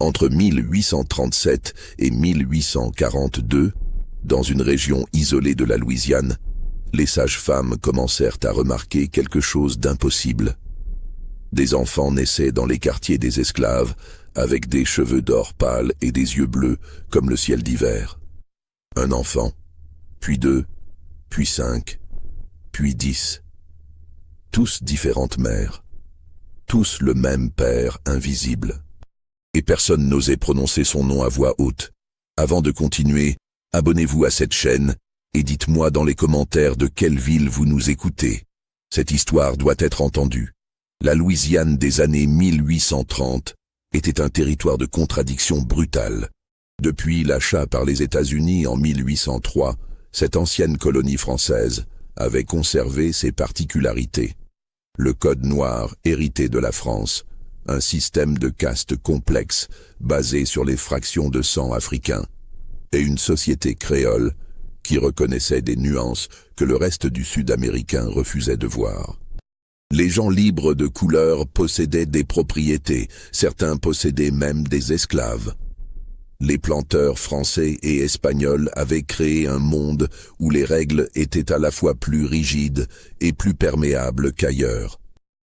Entre 1837 et 1842, dans une région isolée de la Louisiane, les sages-femmes commencèrent à remarquer quelque chose d'impossible. Des enfants naissaient dans les quartiers des esclaves, avec des cheveux d'or pâle et des yeux bleus comme le ciel d'hiver. Un enfant, puis 2, puis 5, puis 10. Tous différentes mères, tous le même père invisible. Et personne n'osait prononcer son nom à voix haute. Avant de continuer, abonnez-vous à cette chaîne et dites-moi dans les commentaires de quelle ville vous nous écoutez. Cette histoire doit être entendue. La Louisiane des années 1830 était un territoire de contradictions brutales. Depuis l'achat par les États-Unis en 1803, cette ancienne colonie française avait conservé ses particularités. Le Code noir hérité de la France, un système de caste complexe basé sur les fractions de sang africains, et une société créole qui reconnaissait des nuances que le reste du Sud-Américain refusait de voir. Les gens libres de couleur possédaient des propriétés, certains possédaient même des esclaves. Les planteurs français et espagnols avaient créé un monde où les règles étaient à la fois plus rigides et plus perméables qu'ailleurs.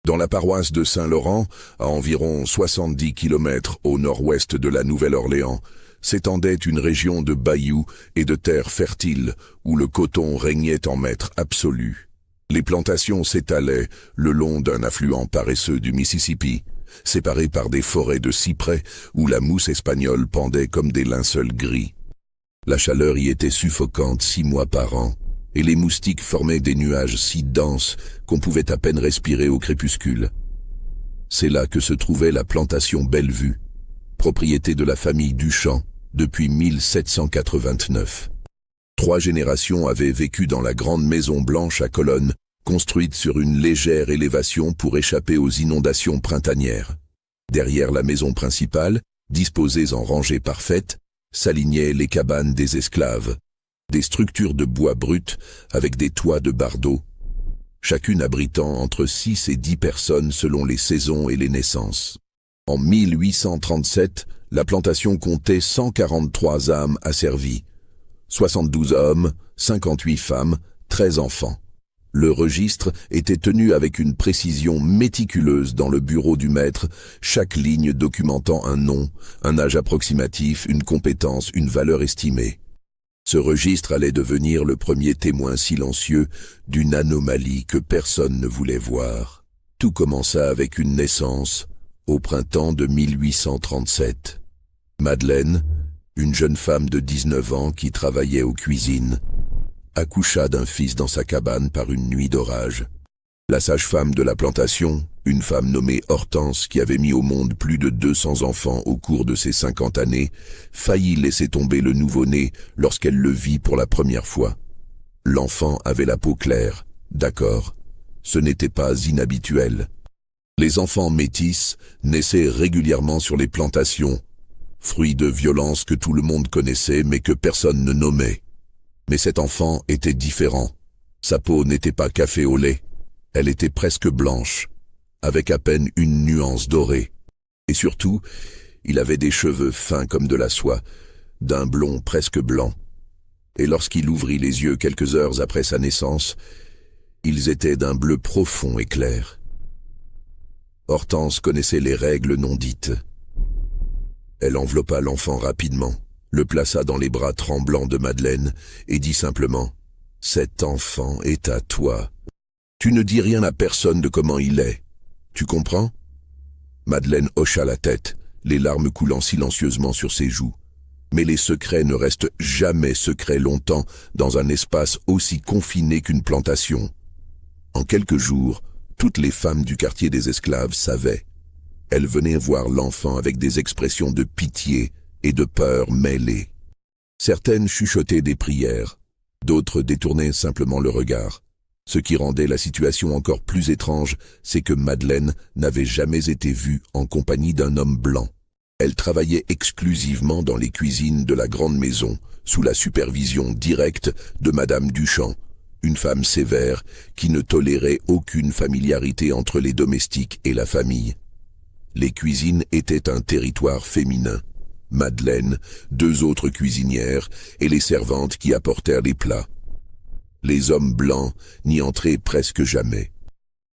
Dans la paroisse de Saint-Laurent, à environ 70 km au nord-ouest de la Nouvelle-Orléans, s'étendait une région de bayous et de terres fertiles où le coton régnait en maître absolu. Les plantations s'étalaient le long d'un affluent paresseux du Mississippi, séparé par des forêts de cyprès où la mousse espagnole pendait comme des linceuls gris. La chaleur y était suffocante 6 mois par an, et les moustiques formaient des nuages si denses qu'on pouvait à peine respirer au crépuscule. C'est là que se trouvait la plantation Bellevue, propriété de la famille Duchamp depuis 1789. 3 générations avaient vécu dans la grande maison blanche à colonnes, construite sur une légère élévation pour échapper aux inondations printanières. Derrière la maison principale, disposées en rangées parfaites, s'alignaient les cabanes des esclaves, des structures de bois brut avec des toits de bardeaux, chacune abritant entre 6 et 10 personnes selon les saisons et les naissances. En 1837, la plantation comptait 143 âmes asservies, 72 hommes, 58 femmes, 13 enfants. Le registre était tenu avec une précision méticuleuse dans le bureau du maître, chaque ligne documentant un nom, un âge approximatif, une compétence, une valeur estimée. Ce registre allait devenir le premier témoin silencieux d'une anomalie que personne ne voulait voir. Tout commença avec une naissance, au printemps de 1837. Madeleine, une jeune femme de 19 ans qui travaillait aux cuisines, accoucha d'un fils dans sa cabane par une nuit d'orage. La sage-femme de la plantation, une femme nommée Hortense qui avait mis au monde plus de 200 enfants au cours de ses 50 années, faillit laisser tomber le nouveau-né lorsqu'elle le vit pour la première fois. L'enfant avait la peau claire, d'accord, ce n'était pas inhabituel. Les enfants métis naissaient régulièrement sur les plantations, fruit de violences que tout le monde connaissait mais que personne ne nommait. Mais cet enfant était différent. Sa peau n'était pas café au lait, elle était presque blanche, avec à peine une nuance dorée. Et surtout, il avait des cheveux fins comme de la soie, d'un blond presque blanc. Et lorsqu'il ouvrit les yeux quelques heures après sa naissance, ils étaient d'un bleu profond et clair. Hortense connaissait les règles non dites. Elle enveloppa l'enfant rapidement, le plaça dans les bras tremblants de Madeleine et dit simplement « Cet enfant est à toi. Tu ne dis rien à personne de comment il est. Tu comprends ?» Madeleine hocha la tête, les larmes coulant silencieusement sur ses joues. Mais les secrets ne restent jamais secrets longtemps dans un espace aussi confiné qu'une plantation. En quelques jours, toutes les femmes du quartier des esclaves savaient. Elles venaient voir l'enfant avec des expressions de pitié et de peur mêlées. Certaines chuchotaient des prières, d'autres détournaient simplement le regard. Ce qui rendait la situation encore plus étrange, c'est que Madeleine n'avait jamais été vue en compagnie d'un homme blanc. Elle travaillait exclusivement dans les cuisines de la grande maison, sous la supervision directe de Madame Duchamp, une femme sévère qui ne tolérait aucune familiarité entre les domestiques et la famille. Les cuisines étaient un territoire féminin. Madeleine, 2 autres cuisinières et les servantes qui apportèrent les plats. Les hommes blancs n'y entraient presque jamais.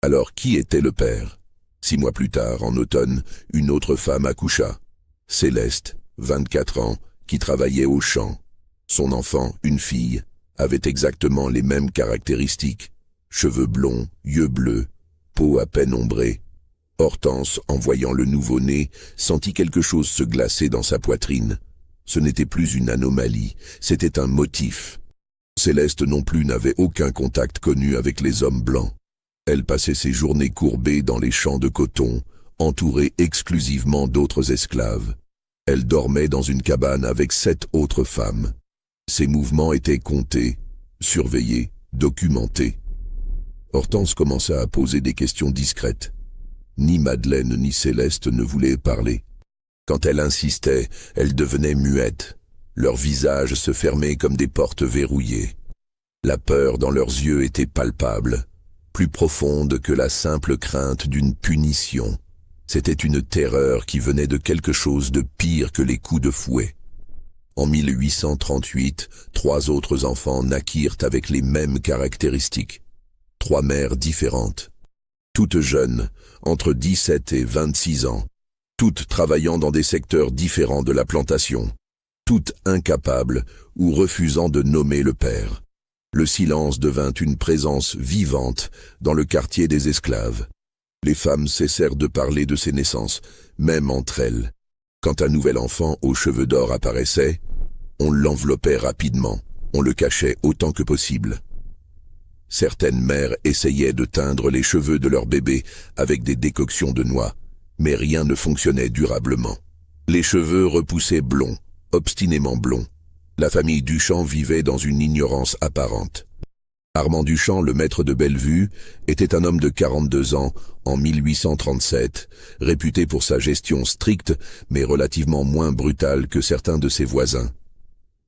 Alors qui était le père? 6 mois plus tard, en automne, une autre femme accoucha. Céleste, 24 ans, qui travaillait au champ. Son enfant, une fille, avait exactement les mêmes caractéristiques. Cheveux blonds, yeux bleus, peau à peine ombrée. Hortense, en voyant le nouveau-né, sentit quelque chose se glacer dans sa poitrine. Ce n'était plus une anomalie, c'était un motif. Céleste non plus n'avait aucun contact connu avec les hommes blancs. Elle passait ses journées courbée dans les champs de coton, entourée exclusivement d'autres esclaves. Elle dormait dans une cabane avec 7 autres femmes. Ses mouvements étaient comptés, surveillés, documentés. Hortense commença à poser des questions discrètes. Ni Madeleine ni Céleste ne voulaient parler. Quand elle insistait, elle devenait muette. Leurs visages se fermaient comme des portes verrouillées. La peur dans leurs yeux était palpable, plus profonde que la simple crainte d'une punition. C'était une terreur qui venait de quelque chose de pire que les coups de fouet. En 1838, 3 autres enfants naquirent avec les mêmes caractéristiques. 3 mères différentes. Toutes jeunes, entre 17 et 26 ans, toutes travaillant dans des secteurs différents de la plantation, toutes incapables ou refusant de nommer le père. Le silence devint une présence vivante dans le quartier des esclaves. Les femmes cessèrent de parler de ces naissances, même entre elles. Quand un nouvel enfant aux cheveux d'or apparaissait, on l'enveloppait rapidement, on le cachait autant que possible. Certaines mères essayaient de teindre les cheveux de leur bébé avec des décoctions de noix, mais rien ne fonctionnait durablement. Les cheveux repoussaient blonds, obstinément blonds. La famille Duchamp vivait dans une ignorance apparente. Armand Duchamp, le maître de Bellevue, était un homme de 42 ans en 1837, réputé pour sa gestion stricte mais relativement moins brutale que certains de ses voisins.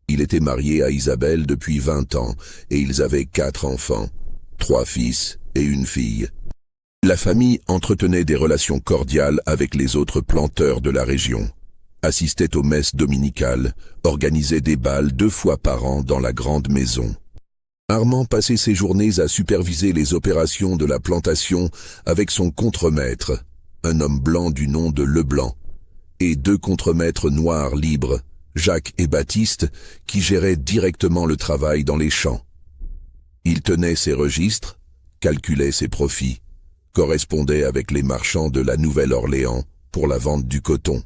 Il était marié à Isabelle depuis 20 ans et ils avaient 4 enfants, 3 fils et une fille. La famille entretenait des relations cordiales avec les autres planteurs de la région, assistait aux messes dominicales, organisait des bals 2 fois par an dans la grande maison. Armand passait ses journées à superviser les opérations de la plantation avec son contremaître, un homme blanc du nom de Leblanc, et 2 contremaîtres noirs libres, Jacques et Baptiste, qui géraient directement le travail dans les champs. Il tenait ses registres, calculait ses profits, correspondait avec les marchands de la Nouvelle-Orléans pour la vente du coton.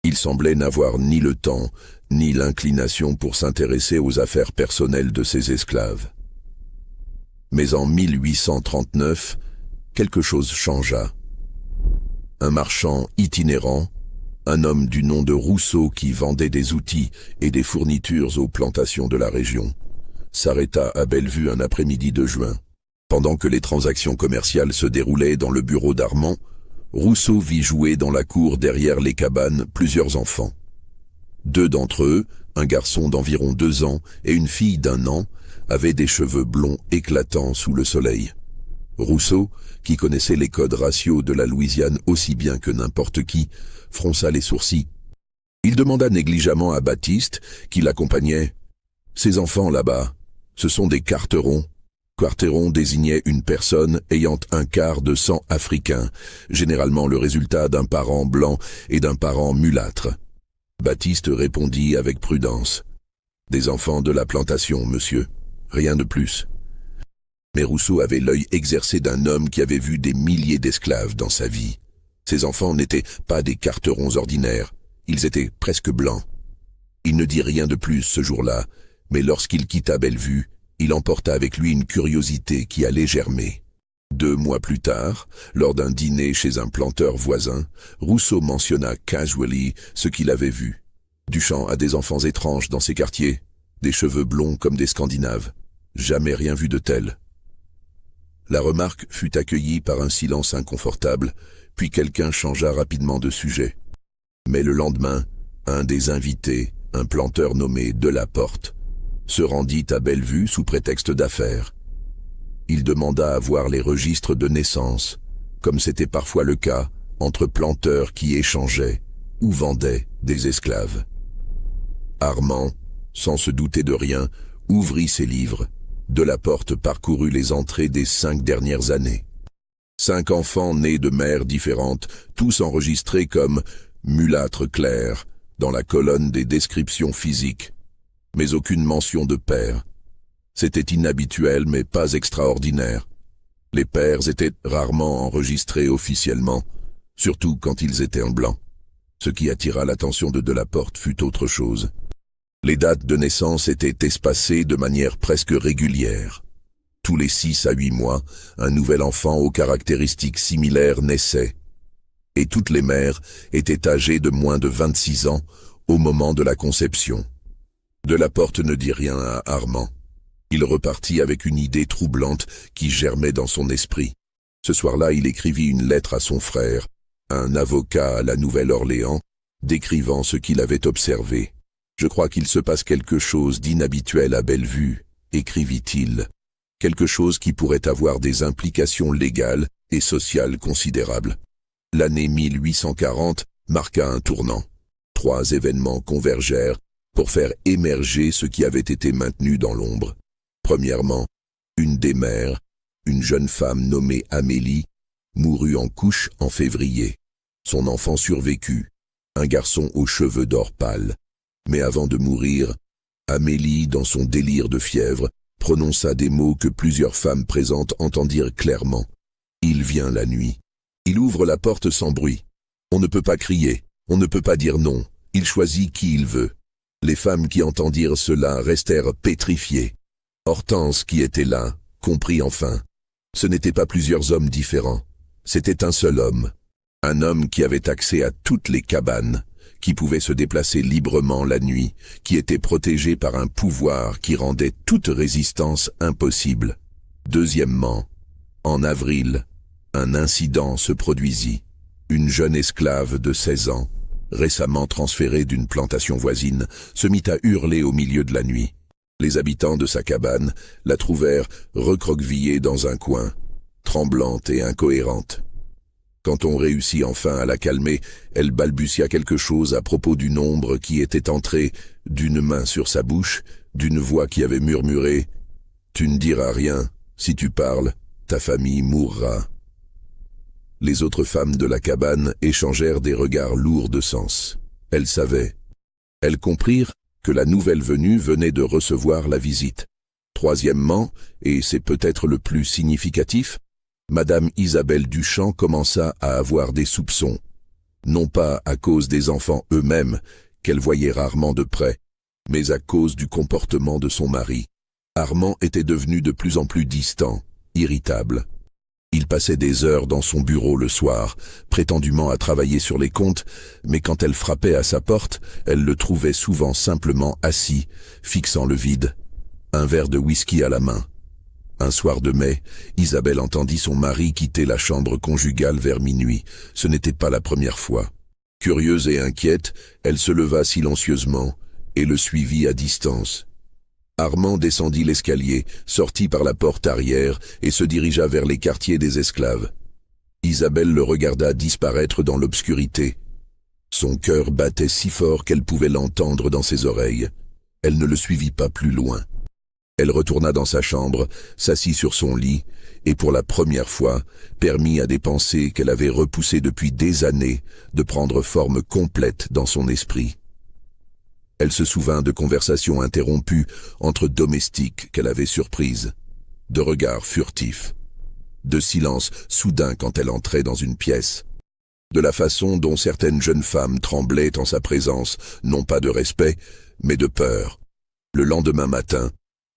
Il semblait n'avoir ni le temps, ni l'inclination pour s'intéresser aux affaires personnelles de ses esclaves. Mais en 1839, quelque chose changea. Un marchand itinérant, un homme du nom de Rousseau qui vendait des outils et des fournitures aux plantations de la région, s'arrêta à Bellevue un après-midi de juin. Pendant que les transactions commerciales se déroulaient dans le bureau d'Armand, Rousseau vit jouer dans la cour derrière les cabanes plusieurs enfants. 2 d'entre eux, un garçon d'environ 2 ans et une fille d'1 an, avaient des cheveux blonds éclatants sous le soleil. Rousseau, qui connaissait les codes raciaux de la Louisiane aussi bien que n'importe qui, fronça les sourcils. Il demanda négligemment à Baptiste, qui l'accompagnait, « Ces enfants là-bas, ce sont des quarterons. » Quarteron désignait une personne ayant un quart de sang africain, généralement le résultat d'un parent blanc et d'un parent mulâtre. Baptiste répondit avec prudence, « Des enfants de la plantation, monsieur, rien de plus. » Mais Rousseau avait l'œil exercé d'un homme qui avait vu des milliers d'esclaves dans sa vie. Ces enfants n'étaient pas des quarterons ordinaires, ils étaient presque blancs. Il ne dit rien de plus ce jour-là, mais lorsqu'il quitta Bellevue, il emporta avec lui une curiosité qui allait germer. 2 mois plus tard, lors d'un dîner chez un planteur voisin, Rousseau mentionna casually ce qu'il avait vu. Duchamp a des enfants étranges dans ses quartiers, des cheveux blonds comme des Scandinaves. Jamais rien vu de tel. La remarque fut accueillie par un silence inconfortable, puis quelqu'un changea rapidement de sujet. Mais le lendemain, un des invités, un planteur nommé Delaporte, se rendit à Bellevue sous prétexte d'affaires. Il demanda à voir les registres de naissance, comme c'était parfois le cas, entre planteurs qui échangeaient ou vendaient des esclaves. Armand, sans se douter de rien, ouvrit ses livres. Delaporte parcourut les entrées des 5 dernières années. 5 enfants nés de mères différentes, tous enregistrés comme « mulâtre clair » dans la colonne des descriptions physiques, mais aucune mention de père. C'était inhabituel mais pas extraordinaire. Les pères étaient rarement enregistrés officiellement, surtout quand ils étaient en blanc. Ce qui attira l'attention de Delaporte fut autre chose. Les dates de naissance étaient espacées de manière presque régulière. Tous les 6 à 8 mois, un nouvel enfant aux caractéristiques similaires naissait. Et toutes les mères étaient âgées de moins de 26 ans au moment de la conception. Delaporte ne dit rien à Armand. Il repartit avec une idée troublante qui germait dans son esprit. Ce soir-là, il écrivit une lettre à son frère, un avocat à la Nouvelle-Orléans, décrivant ce qu'il avait observé. « Je crois qu'il se passe quelque chose d'inhabituel à Bellevue », écrivit-il. « Quelque chose qui pourrait avoir des implications légales et sociales considérables. » L'année 1840 marqua un tournant. 3 événements convergèrent pour faire émerger ce qui avait été maintenu dans l'ombre. Premièrement, une des mères, une jeune femme nommée Amélie, mourut en couche en février. Son enfant survécut, un garçon aux cheveux d'or pâle. Mais avant de mourir, Amélie, dans son délire de fièvre, prononça des mots que plusieurs femmes présentes entendirent clairement. « Il vient la nuit. Il ouvre la porte sans bruit. On ne peut pas crier, on ne peut pas dire non. Il choisit qui il veut. » Les femmes qui entendirent cela restèrent pétrifiées. Hortense, qui était là, comprit enfin. Ce n'étaient pas plusieurs hommes différents. C'était un seul homme. Un homme qui avait accès à toutes les cabanes, qui pouvait se déplacer librement la nuit, qui était protégé par un pouvoir qui rendait toute résistance impossible. Deuxièmement, en avril, un incident se produisit. Une jeune esclave de 16 ans, récemment transférée d'une plantation voisine, se mit à hurler au milieu de la nuit. Les habitants de sa cabane la trouvèrent recroquevillée dans un coin, tremblante et incohérente. Quand on réussit enfin à la calmer, elle balbutia quelque chose à propos d'une ombre qui était entrée, d'une main sur sa bouche, d'une voix qui avait murmuré « Tu ne diras rien, si tu parles, ta famille mourra ». Les autres femmes de la cabane échangèrent des regards lourds de sens. Elles savaient. Elles comprirent que la nouvelle venue venait de recevoir la visite. Troisièmement, et c'est peut-être le plus significatif, Madame Isabelle Duchamp commença à avoir des soupçons, non pas à cause des enfants eux-mêmes, qu'elle voyait rarement de près, mais à cause du comportement de son mari. Armand était devenu de plus en plus distant, irritable. Il passait des heures dans son bureau le soir, prétendument à travailler sur les comptes, mais quand elle frappait à sa porte, elle le trouvait souvent simplement assis, fixant le vide, un verre de whisky à la main. Un soir de mai, Isabelle entendit son mari quitter la chambre conjugale vers minuit. Ce n'était pas la première fois. Curieuse et inquiète, elle se leva silencieusement et le suivit à distance. Armand descendit l'escalier, sortit par la porte arrière et se dirigea vers les quartiers des esclaves. Isabelle le regarda disparaître dans l'obscurité. Son cœur battait si fort qu'elle pouvait l'entendre dans ses oreilles. Elle ne le suivit pas plus loin. Elle retourna dans sa chambre, s'assit sur son lit, et pour la première fois, permit à des pensées qu'elle avait repoussées depuis des années de prendre forme complète dans son esprit. Elle se souvint de conversations interrompues entre domestiques qu'elle avait surprises, de regards furtifs, de silences soudains quand elle entrait dans une pièce, de la façon dont certaines jeunes femmes tremblaient en sa présence, non pas de respect, mais de peur. Le lendemain matin,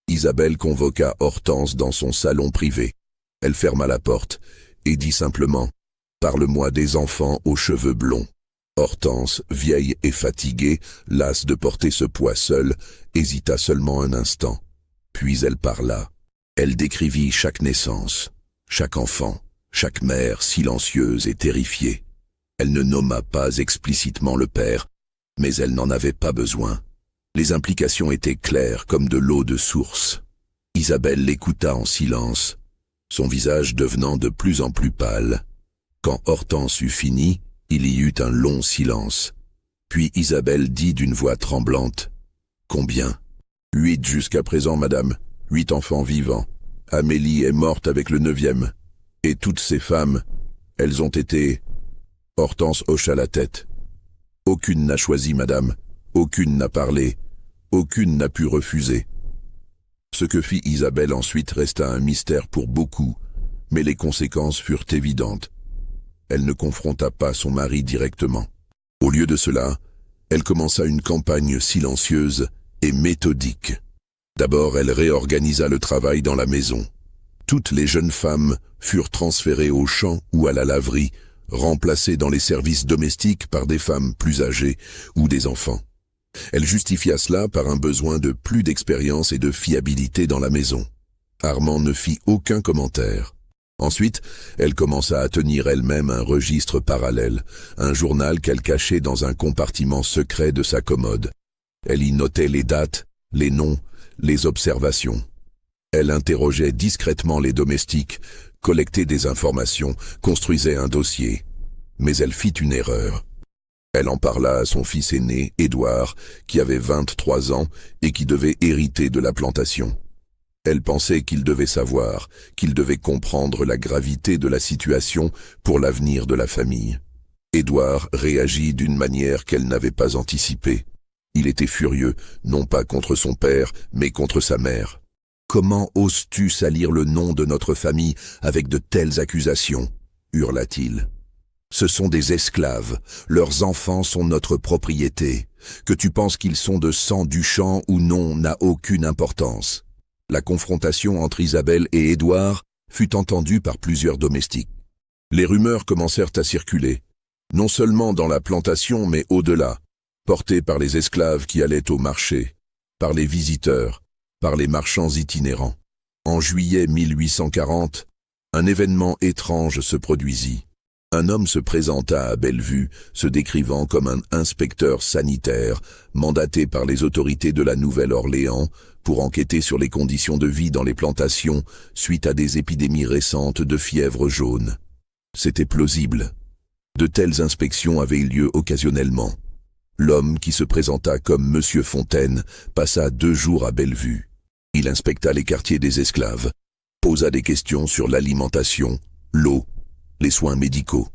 Isabelle convoqua Hortense dans son salon privé. Elle ferma la porte et dit simplement « Parle-moi des enfants aux cheveux blonds ». Hortense, vieille et fatiguée, lasse de porter ce poids seule, hésita seulement un instant. Puis elle parla. Elle décrivit chaque naissance, chaque enfant, chaque mère silencieuse et terrifiée. Elle ne nomma pas explicitement le père, mais elle n'en avait pas besoin. Les implications étaient claires comme de l'eau de source. Isabelle l'écouta en silence, son visage devenant de plus en plus pâle. Quand Hortense eut fini, il y eut un long silence. Puis Isabelle dit d'une voix tremblante: « Combien ? » « 8 jusqu'à présent, madame. 8 enfants vivants. Amélie est morte avec le 9e. Et toutes ces femmes, elles ont été... » Hortense hocha la tête. « Aucune n'a choisi, madame. Aucune n'a parlé. Aucune n'a pu refuser. » Ce que fit Isabelle ensuite resta un mystère pour beaucoup, mais les conséquences furent évidentes. Elle ne confronta pas son mari directement. Au lieu de cela, elle commença une campagne silencieuse et méthodique. D'abord, elle réorganisa le travail dans la maison. Toutes les jeunes femmes furent transférées aux champs ou à la laverie, remplacées dans les services domestiques par des femmes plus âgées ou des enfants. Elle justifia cela par un besoin de plus d'expérience et de fiabilité dans la maison. Armand ne fit aucun commentaire. Ensuite, elle commença à tenir elle-même un registre parallèle, un journal qu'elle cachait dans un compartiment secret de sa commode. Elle y notait les dates, les noms, les observations. Elle interrogeait discrètement les domestiques, collectait des informations, construisait un dossier. Mais elle fit une erreur. Elle en parla à son fils aîné, Édouard, qui avait 23 ans et qui devait hériter de la plantation. Elle pensait qu'il devait savoir, qu'il devait comprendre la gravité de la situation pour l'avenir de la famille. Édouard réagit d'une manière qu'elle n'avait pas anticipée. Il était furieux, non pas contre son père, mais contre sa mère. « Comment oses-tu salir le nom de notre famille avec de telles accusations ?» hurla-t-il. « Ce sont des esclaves, leurs enfants sont notre propriété. Que tu penses qu'ils sont de sang du champ ou non n'a aucune importance. » La confrontation entre Isabelle et Édouard fut entendue par plusieurs domestiques. Les rumeurs commencèrent à circuler, non seulement dans la plantation mais au-delà, portées par les esclaves qui allaient au marché, par les visiteurs, par les marchands itinérants. En juillet 1840, un événement étrange se produisit. Un homme se présenta à Bellevue, se décrivant comme un inspecteur sanitaire, mandaté par les autorités de la Nouvelle-Orléans pour enquêter sur les conditions de vie dans les plantations suite à des épidémies récentes de fièvre jaune. C'était plausible. De telles inspections avaient lieu occasionnellement. L'homme qui se présenta comme Monsieur Fontaine passa 2 jours à Bellevue. Il inspecta les quartiers des esclaves, posa des questions sur l'alimentation, l'eau, les soins médicaux.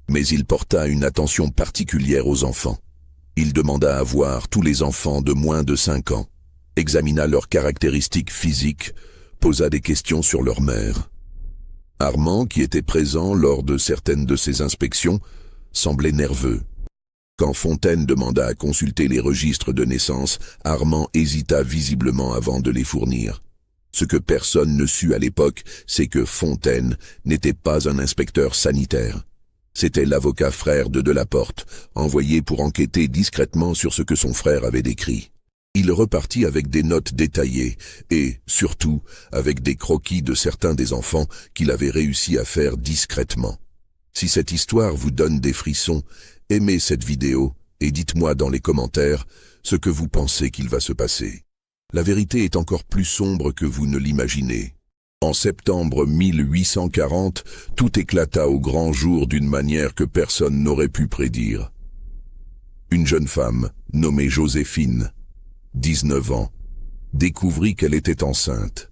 Mais il porta une attention particulière aux enfants. Il demanda à voir tous les enfants de moins de 5 ans, examina leurs caractéristiques physiques, posa des questions sur leur mère. Armand, qui était présent lors de certaines de ces inspections, semblait nerveux. Quand Fontaine demanda à consulter les registres de naissance, Armand hésita visiblement avant de les fournir. Ce que personne ne sut à l'époque, c'est que Fontaine n'était pas un inspecteur sanitaire. C'était l'avocat frère de Delaporte, envoyé pour enquêter discrètement sur ce que son frère avait décrit. Il repartit avec des notes détaillées et, surtout, avec des croquis de certains des enfants qu'il avait réussi à faire discrètement. Si cette histoire vous donne des frissons, aimez cette vidéo et dites-moi dans les commentaires ce que vous pensez qu'il va se passer. La vérité est encore plus sombre que vous ne l'imaginez. En septembre 1840, tout éclata au grand jour d'une manière que personne n'aurait pu prédire. Une jeune femme, nommée Joséphine, 19 ans, découvrit qu'elle était enceinte.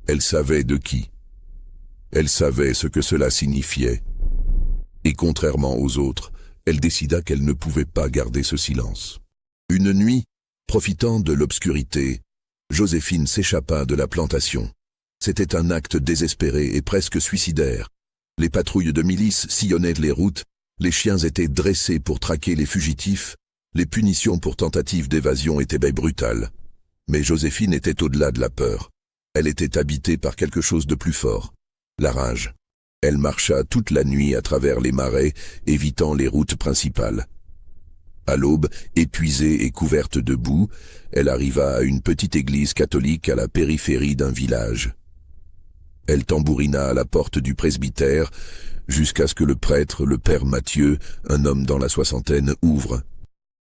Elle savait de qui. Elle savait ce que cela signifiait. Et contrairement aux autres, elle décida qu'elle ne pouvait pas garder ce silence. Une nuit, profitant de l'obscurité, Joséphine s'échappa de la plantation. C'était un acte désespéré et presque suicidaire. Les patrouilles de milice sillonnaient les routes, les chiens étaient dressés pour traquer les fugitifs, les punitions pour tentative d'évasion étaient brutales. Mais Joséphine était au-delà de la peur. Elle était habitée par quelque chose de plus fort, la rage. Elle marcha toute la nuit à travers les marais, évitant les routes principales. À l'aube, épuisée et couverte de boue, elle arriva à une petite église catholique à la périphérie d'un village. Elle tambourina à la porte du presbytère jusqu'à ce que le prêtre, le père Mathieu, un homme dans la soixantaine, ouvre.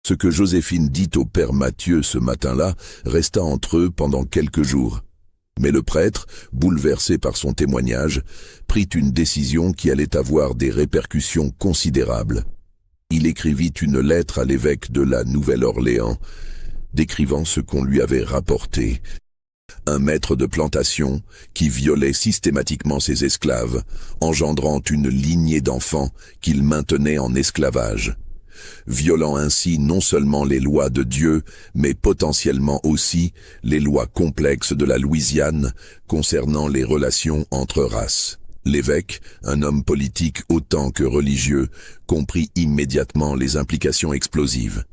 Ce que Joséphine dit au père Mathieu ce matin-là resta entre eux pendant quelques jours. Mais le prêtre, bouleversé par son témoignage, prit une décision qui allait avoir des répercussions considérables. Il écrivit une lettre à l'évêque de la Nouvelle-Orléans, décrivant ce qu'on lui avait rapporté. Un maître de plantation qui violait systématiquement ses esclaves, engendrant une lignée d'enfants qu'il maintenait en esclavage, violant ainsi non seulement les lois de Dieu, mais potentiellement aussi les lois complexes de la Louisiane concernant les relations entre races. L'évêque, un homme politique autant que religieux, comprit immédiatement les implications explosives.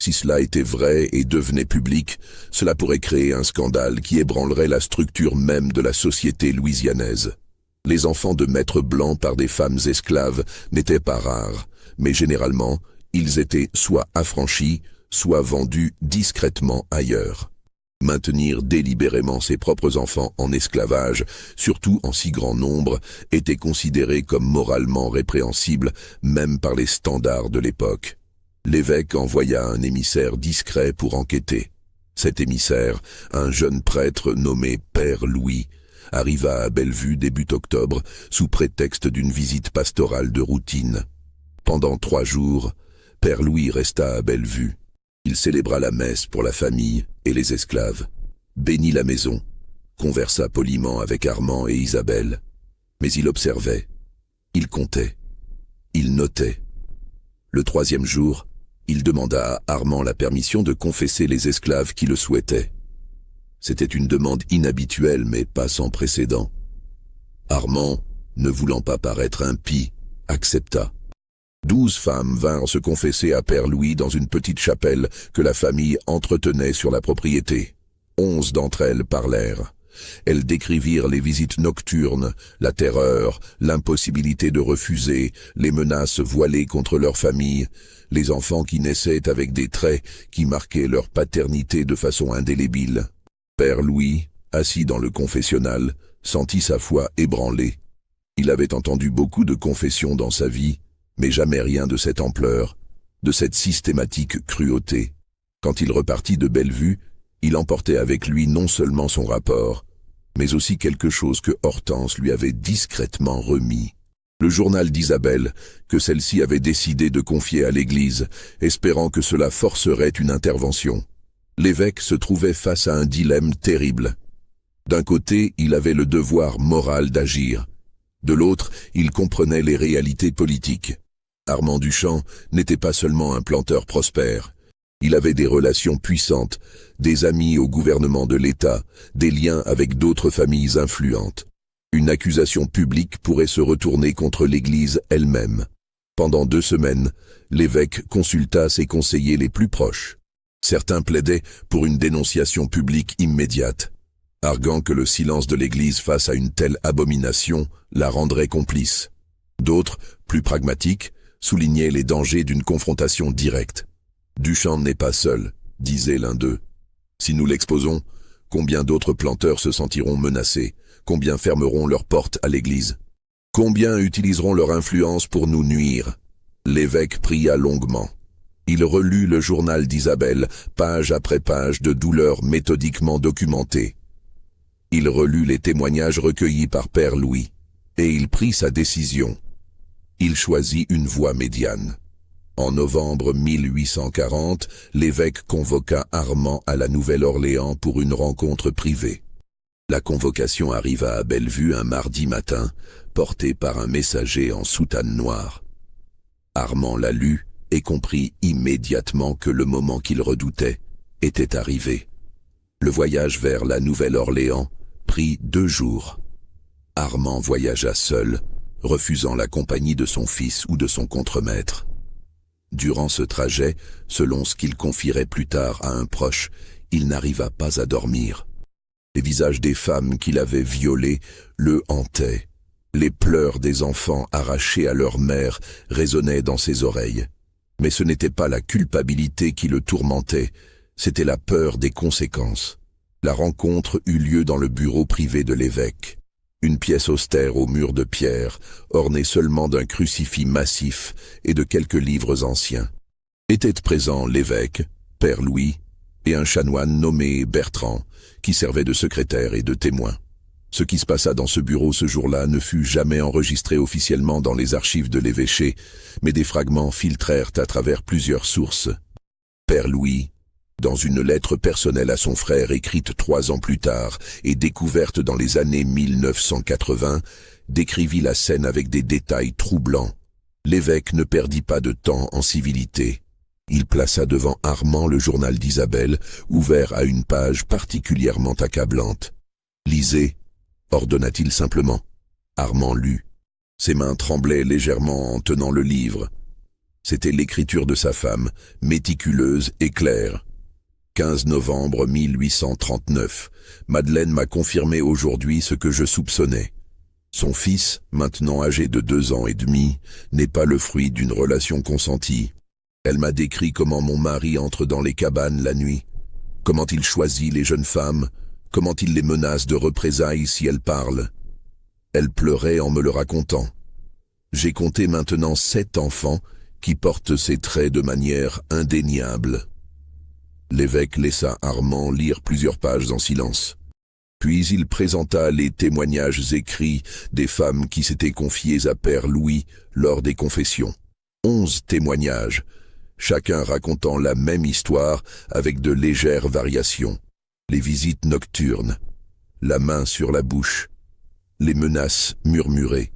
Si cela était vrai et devenait public, cela pourrait créer un scandale qui ébranlerait la structure même de la société louisianaise. Les enfants de maîtres blancs par des femmes esclaves n'étaient pas rares, mais généralement, ils étaient soit affranchis, soit vendus discrètement ailleurs. Maintenir délibérément ses propres enfants en esclavage, surtout en si grand nombre, était considéré comme moralement répréhensible, même par les standards de l'époque. L'évêque envoya un émissaire discret pour enquêter. Cet émissaire, un jeune prêtre nommé Père Louis, arriva à Bellevue début octobre sous prétexte d'une visite pastorale de routine. Pendant 3 jours, Père Louis resta à Bellevue. Il célébra la messe pour la famille et les esclaves, bénit la maison, conversa poliment avec Armand et Isabelle, mais il observait, il comptait, il notait. Le 3e jour, il demanda à Armand la permission de confesser les esclaves qui le souhaitaient. C'était une demande inhabituelle mais pas sans précédent. Armand, ne voulant pas paraître impie, accepta. 12 femmes vinrent se confesser à Père Louis dans une petite chapelle que la famille entretenait sur la propriété. 11 d'entre elles parlèrent. Elles décrivirent les visites nocturnes, la terreur, l'impossibilité de refuser, les menaces voilées contre leur famille, les enfants qui naissaient avec des traits qui marquaient leur paternité de façon indélébile. Père Louis, assis dans le confessionnal, sentit sa foi ébranlée. Il avait entendu beaucoup de confessions dans sa vie, mais jamais rien de cette ampleur, de cette systématique cruauté. Quand il repartit de Bellevue, il emportait avec lui non seulement son rapport, mais aussi quelque chose que Hortense lui avait discrètement remis. Le journal d'Isabelle, que celle-ci avait décidé de confier à l'Église, espérant que cela forcerait une intervention. L'évêque se trouvait face à un dilemme terrible. D'un côté, il avait le devoir moral d'agir. De l'autre, il comprenait les réalités politiques. Armand Duchamp n'était pas seulement un planteur prospère. Il avait des relations puissantes, des amis au gouvernement de l'État, des liens avec d'autres familles influentes. Une accusation publique pourrait se retourner contre l'Église elle-même. Pendant 2 semaines, l'évêque consulta ses conseillers les plus proches. Certains plaidaient pour une dénonciation publique immédiate, arguant que le silence de l'Église face à une telle abomination la rendrait complice. D'autres, plus pragmatiques, soulignaient les dangers d'une confrontation directe. Duchamp n'est pas seul, disait l'un d'eux. Si nous l'exposons, combien d'autres planteurs se sentiront menacés? Combien fermeront leurs portes à l'Église? Combien utiliseront leur influence pour nous nuire? L'évêque pria longuement. Il relut le journal d'Isabelle, page après page de douleurs méthodiquement documentées. Il relut les témoignages recueillis par Père Louis, et il prit sa décision. Il choisit une voie médiane. En novembre 1840, l'évêque convoqua Armand à la Nouvelle-Orléans pour une rencontre privée. La convocation arriva à Bellevue un mardi matin, portée par un messager en soutane noire. Armand la lut et comprit immédiatement que le moment qu'il redoutait était arrivé. Le voyage vers la Nouvelle-Orléans prit 2 jours. Armand voyagea seul, refusant la compagnie de son fils ou de son contremaître. Durant ce trajet, selon ce qu'il confierait plus tard à un proche, il n'arriva pas à dormir. Les visages des femmes qu'il avait violées le hantaient. Les pleurs des enfants arrachés à leur mère résonnaient dans ses oreilles. Mais ce n'était pas la culpabilité qui le tourmentait, c'était la peur des conséquences. La rencontre eut lieu dans le bureau privé de l'évêque. Une pièce austère aux murs de pierre, ornée seulement d'un crucifix massif et de quelques livres anciens. Étaient présents l'évêque, Père Louis et un chanoine nommé Bertrand, qui servait de secrétaire et de témoin. Ce qui se passa dans ce bureau ce jour-là ne fut jamais enregistré officiellement dans les archives de l'évêché, mais des fragments filtrèrent à travers plusieurs sources. Père Louis, dans une lettre personnelle à son frère écrite 3 ans plus tard et découverte dans les années 1980, décrivit la scène avec des détails troublants. L'évêque ne perdit pas de temps en civilité. Il plaça devant Armand le journal d'Isabelle, ouvert à une page particulièrement accablante. « Lisez », ordonna-t-il simplement. Armand lut. Ses mains tremblaient légèrement en tenant le livre. C'était l'écriture de sa femme, méticuleuse et claire. 15 novembre 1839. Madeleine m'a confirmé aujourd'hui ce que je soupçonnais. Son fils, maintenant âgé de 2 ans et demi, n'est pas le fruit d'une relation consentie. Elle m'a décrit comment mon mari entre dans les cabanes la nuit, comment il choisit les jeunes femmes, comment il les menace de représailles si elles parlent. Elle pleurait en me le racontant. J'ai compté maintenant 7 enfants qui portent ces traits de manière indéniable. L'évêque laissa Armand lire plusieurs pages en silence. Puis il présenta les témoignages écrits des femmes qui s'étaient confiées à Père Louis lors des confessions. 11 témoignages, chacun racontant la même histoire avec de légères variations. Les visites nocturnes, la main sur la bouche, les menaces murmurées,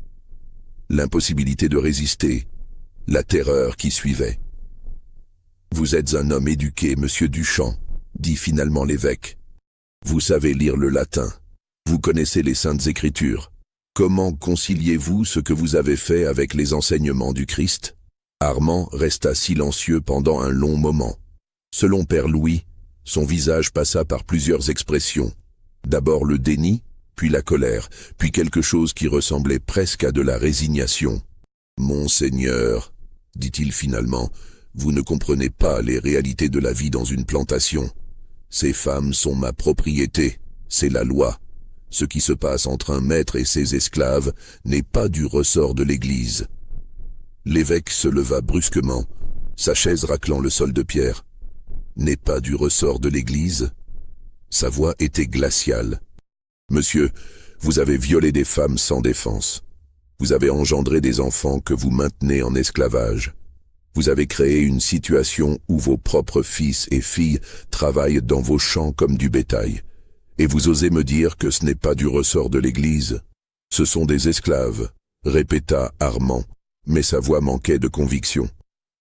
l'impossibilité de résister, la terreur qui suivait. « Vous êtes un homme éduqué, monsieur Duchamp, » dit finalement l'évêque. « Vous savez lire le latin, vous connaissez les saintes écritures. Comment conciliez-vous ce que vous avez fait avec les enseignements du Christ ?» Armand resta silencieux pendant un long moment. Selon Père Louis, son visage passa par plusieurs expressions. D'abord le déni, puis la colère, puis quelque chose qui ressemblait presque à de la résignation. « Monseigneur, dit-il finalement, vous ne comprenez pas les réalités de la vie dans une plantation. Ces femmes sont ma propriété, c'est la loi. Ce qui se passe entre un maître et ses esclaves n'est pas du ressort de l'Église. » L'évêque se leva brusquement, sa chaise raclant le sol de pierre. « N'est pas du ressort de l'Église ?» Sa voix était glaciale. « Monsieur, vous avez violé des femmes sans défense. Vous avez engendré des enfants que vous maintenez en esclavage. Vous avez créé une situation où vos propres fils et filles travaillent dans vos champs comme du bétail. Et vous osez me dire que ce n'est pas du ressort de l'Église. Ce sont des esclaves, répéta Armand, mais sa voix manquait de conviction.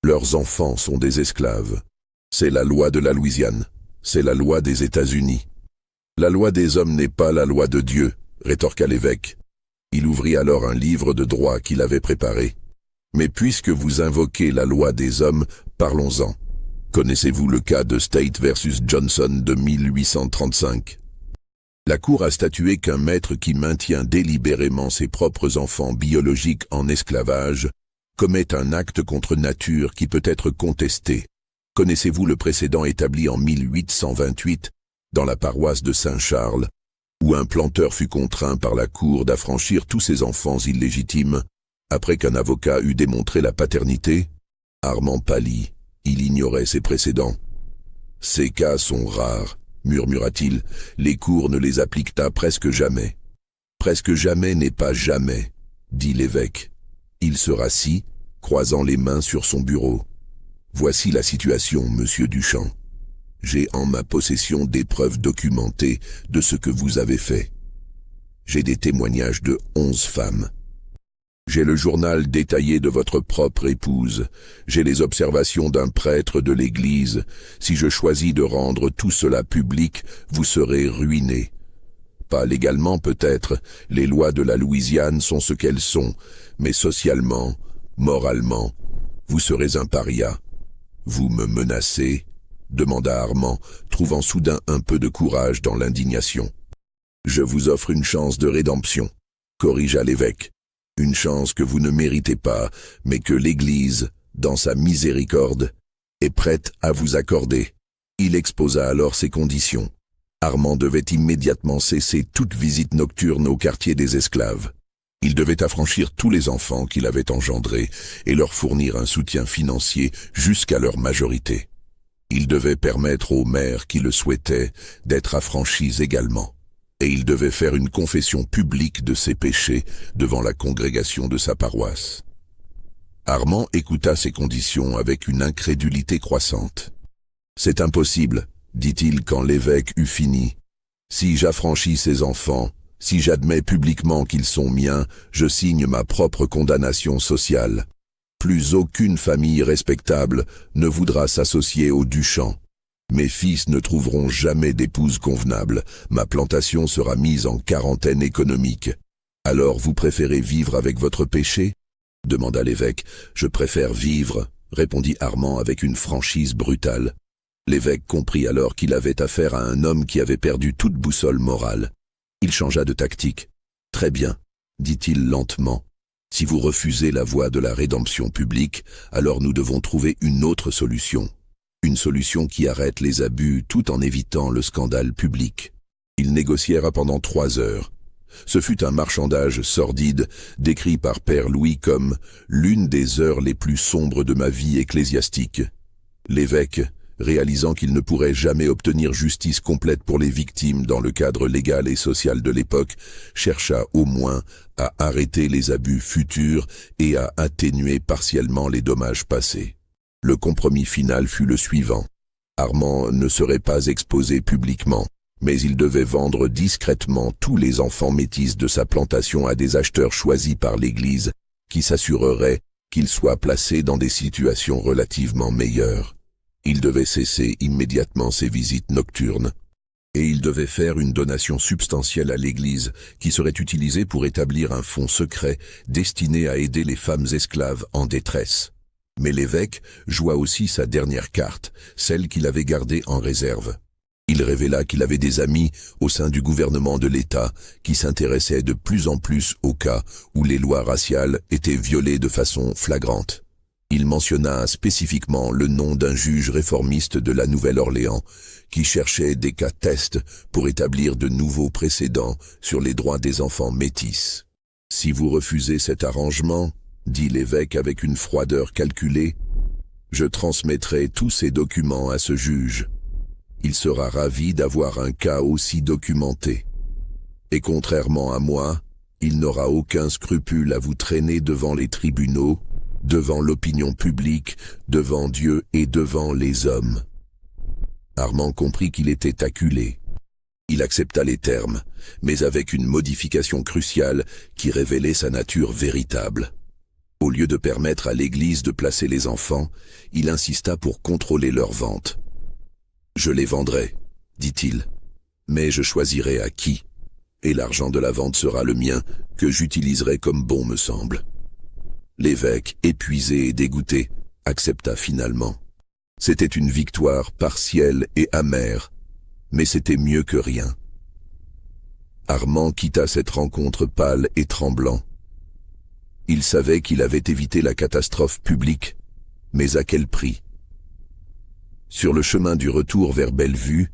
Leurs enfants sont des esclaves. C'est la loi de la Louisiane, c'est la loi des États-Unis. La loi des hommes n'est pas la loi de Dieu, rétorqua l'évêque. Il ouvrit alors un livre de droit qu'il avait préparé. Mais puisque vous invoquez la loi des hommes, parlons-en. Connaissez-vous le cas de State versus Johnson de 1835 ? La Cour a statué qu'un maître qui maintient délibérément ses propres enfants biologiques en esclavage commet un acte contre nature qui peut être contesté. Connaissez-vous le précédent établi en 1828 dans la paroisse de Saint-Charles, où un planteur fut contraint par la Cour d'affranchir tous ses enfants illégitimes après qu'un avocat eut démontré la paternité? Armand pâlit, il ignorait ces précédents. « Ces cas sont rares, » murmura-t-il, « les cours ne les appliquent presque jamais. »« Presque jamais n'est pas jamais, » dit l'évêque. Il se rassit, croisant les mains sur son bureau. « Voici la situation, monsieur Duchamp. J'ai en ma possession des preuves documentées de ce que vous avez fait. J'ai des témoignages de 11 femmes. J'ai le journal détaillé de votre propre épouse. J'ai les observations d'un prêtre de l'Église. Si je choisis de rendre tout cela public, vous serez ruiné. Pas légalement peut-être, les lois de la Louisiane sont ce qu'elles sont, mais socialement, moralement, vous serez un paria. Vous me menacez ? Demanda Armand, trouvant soudain un peu de courage dans l'indignation. Je vous offre une chance de rédemption, corrigea l'évêque. Une chance que vous ne méritez pas, mais que l'Église, dans sa miséricorde, est prête à vous accorder. Il exposa alors ses conditions. Armand devait immédiatement cesser toute visite nocturne au quartier des esclaves. Il devait affranchir tous les enfants qu'il avait engendrés et leur fournir un soutien financier jusqu'à leur majorité. Il devait permettre aux mères qui le souhaitaient d'être affranchies également. Et il devait faire une confession publique de ses péchés devant la congrégation de sa paroisse. Armand écouta ces conditions avec une incrédulité croissante. « C'est impossible, dit-il quand l'évêque eut fini. Si j'affranchis ces enfants, si j'admets publiquement qu'ils sont miens, je signe ma propre condamnation sociale. Plus aucune famille respectable ne voudra s'associer aux Duchamp. Mes fils ne trouveront jamais d'épouse convenable. Ma plantation sera mise en quarantaine économique. Alors vous préférez vivre avec votre péché ? Demanda l'évêque. Je préfère vivre, répondit Armand avec une franchise brutale. L'évêque comprit alors qu'il avait affaire à un homme qui avait perdu toute boussole morale. Il changea de tactique. Très bien, dit-il lentement. Si vous refusez la voie de la rédemption publique, alors nous devons trouver une autre solution. Une solution qui arrête les abus tout en évitant le scandale public. Ils négocièrent pendant 3 heures. Ce fut un marchandage sordide, décrit par Père Louis comme « l'une des heures les plus sombres de ma vie ecclésiastique ». L'évêque, réalisant qu'il ne pourrait jamais obtenir justice complète pour les victimes dans le cadre légal et social de l'époque, chercha au moins à arrêter les abus futurs et à atténuer partiellement les dommages passés. Le compromis final fut le suivant. Armand ne serait pas exposé publiquement, mais il devait vendre discrètement tous les enfants métis de sa plantation à des acheteurs choisis par l'Église, qui s'assureraient qu'ils soient placés dans des situations relativement meilleures. Il devait cesser immédiatement ses visites nocturnes. Et il devait faire une donation substantielle à l'Église, qui serait utilisée pour établir un fonds secret destiné à aider les femmes esclaves en détresse. Mais l'évêque joua aussi sa dernière carte, celle qu'il avait gardée en réserve. Il révéla qu'il avait des amis au sein du gouvernement de l'État qui s'intéressaient de plus en plus aux cas où les lois raciales étaient violées de façon flagrante. Il mentionna spécifiquement le nom d'un juge réformiste de la Nouvelle-Orléans qui cherchait des cas tests pour établir de nouveaux précédents sur les droits des enfants métis. « Si vous refusez cet arrangement, dit l'évêque avec une froideur calculée, je transmettrai tous ces documents à ce juge. Il sera ravi d'avoir un cas aussi documenté. Et contrairement à moi, il n'aura aucun scrupule à vous traîner devant les tribunaux, devant l'opinion publique, devant Dieu et devant les hommes. » Armand comprit qu'il était acculé. Il accepta les termes, mais avec une modification cruciale qui révélait sa nature véritable. Au lieu de permettre à l'Église de placer les enfants, il insista pour contrôler leur vente. « Je les vendrai, dit-il, mais je choisirai à qui, et l'argent de la vente sera le mien, que j'utiliserai comme bon me semble. » L'évêque, épuisé et dégoûté, accepta finalement. C'était une victoire partielle et amère, mais c'était mieux que rien. Armand quitta cette rencontre pâle et tremblant. Il savait qu'il avait évité la catastrophe publique, mais à quel prix? Sur le chemin du retour vers Bellevue,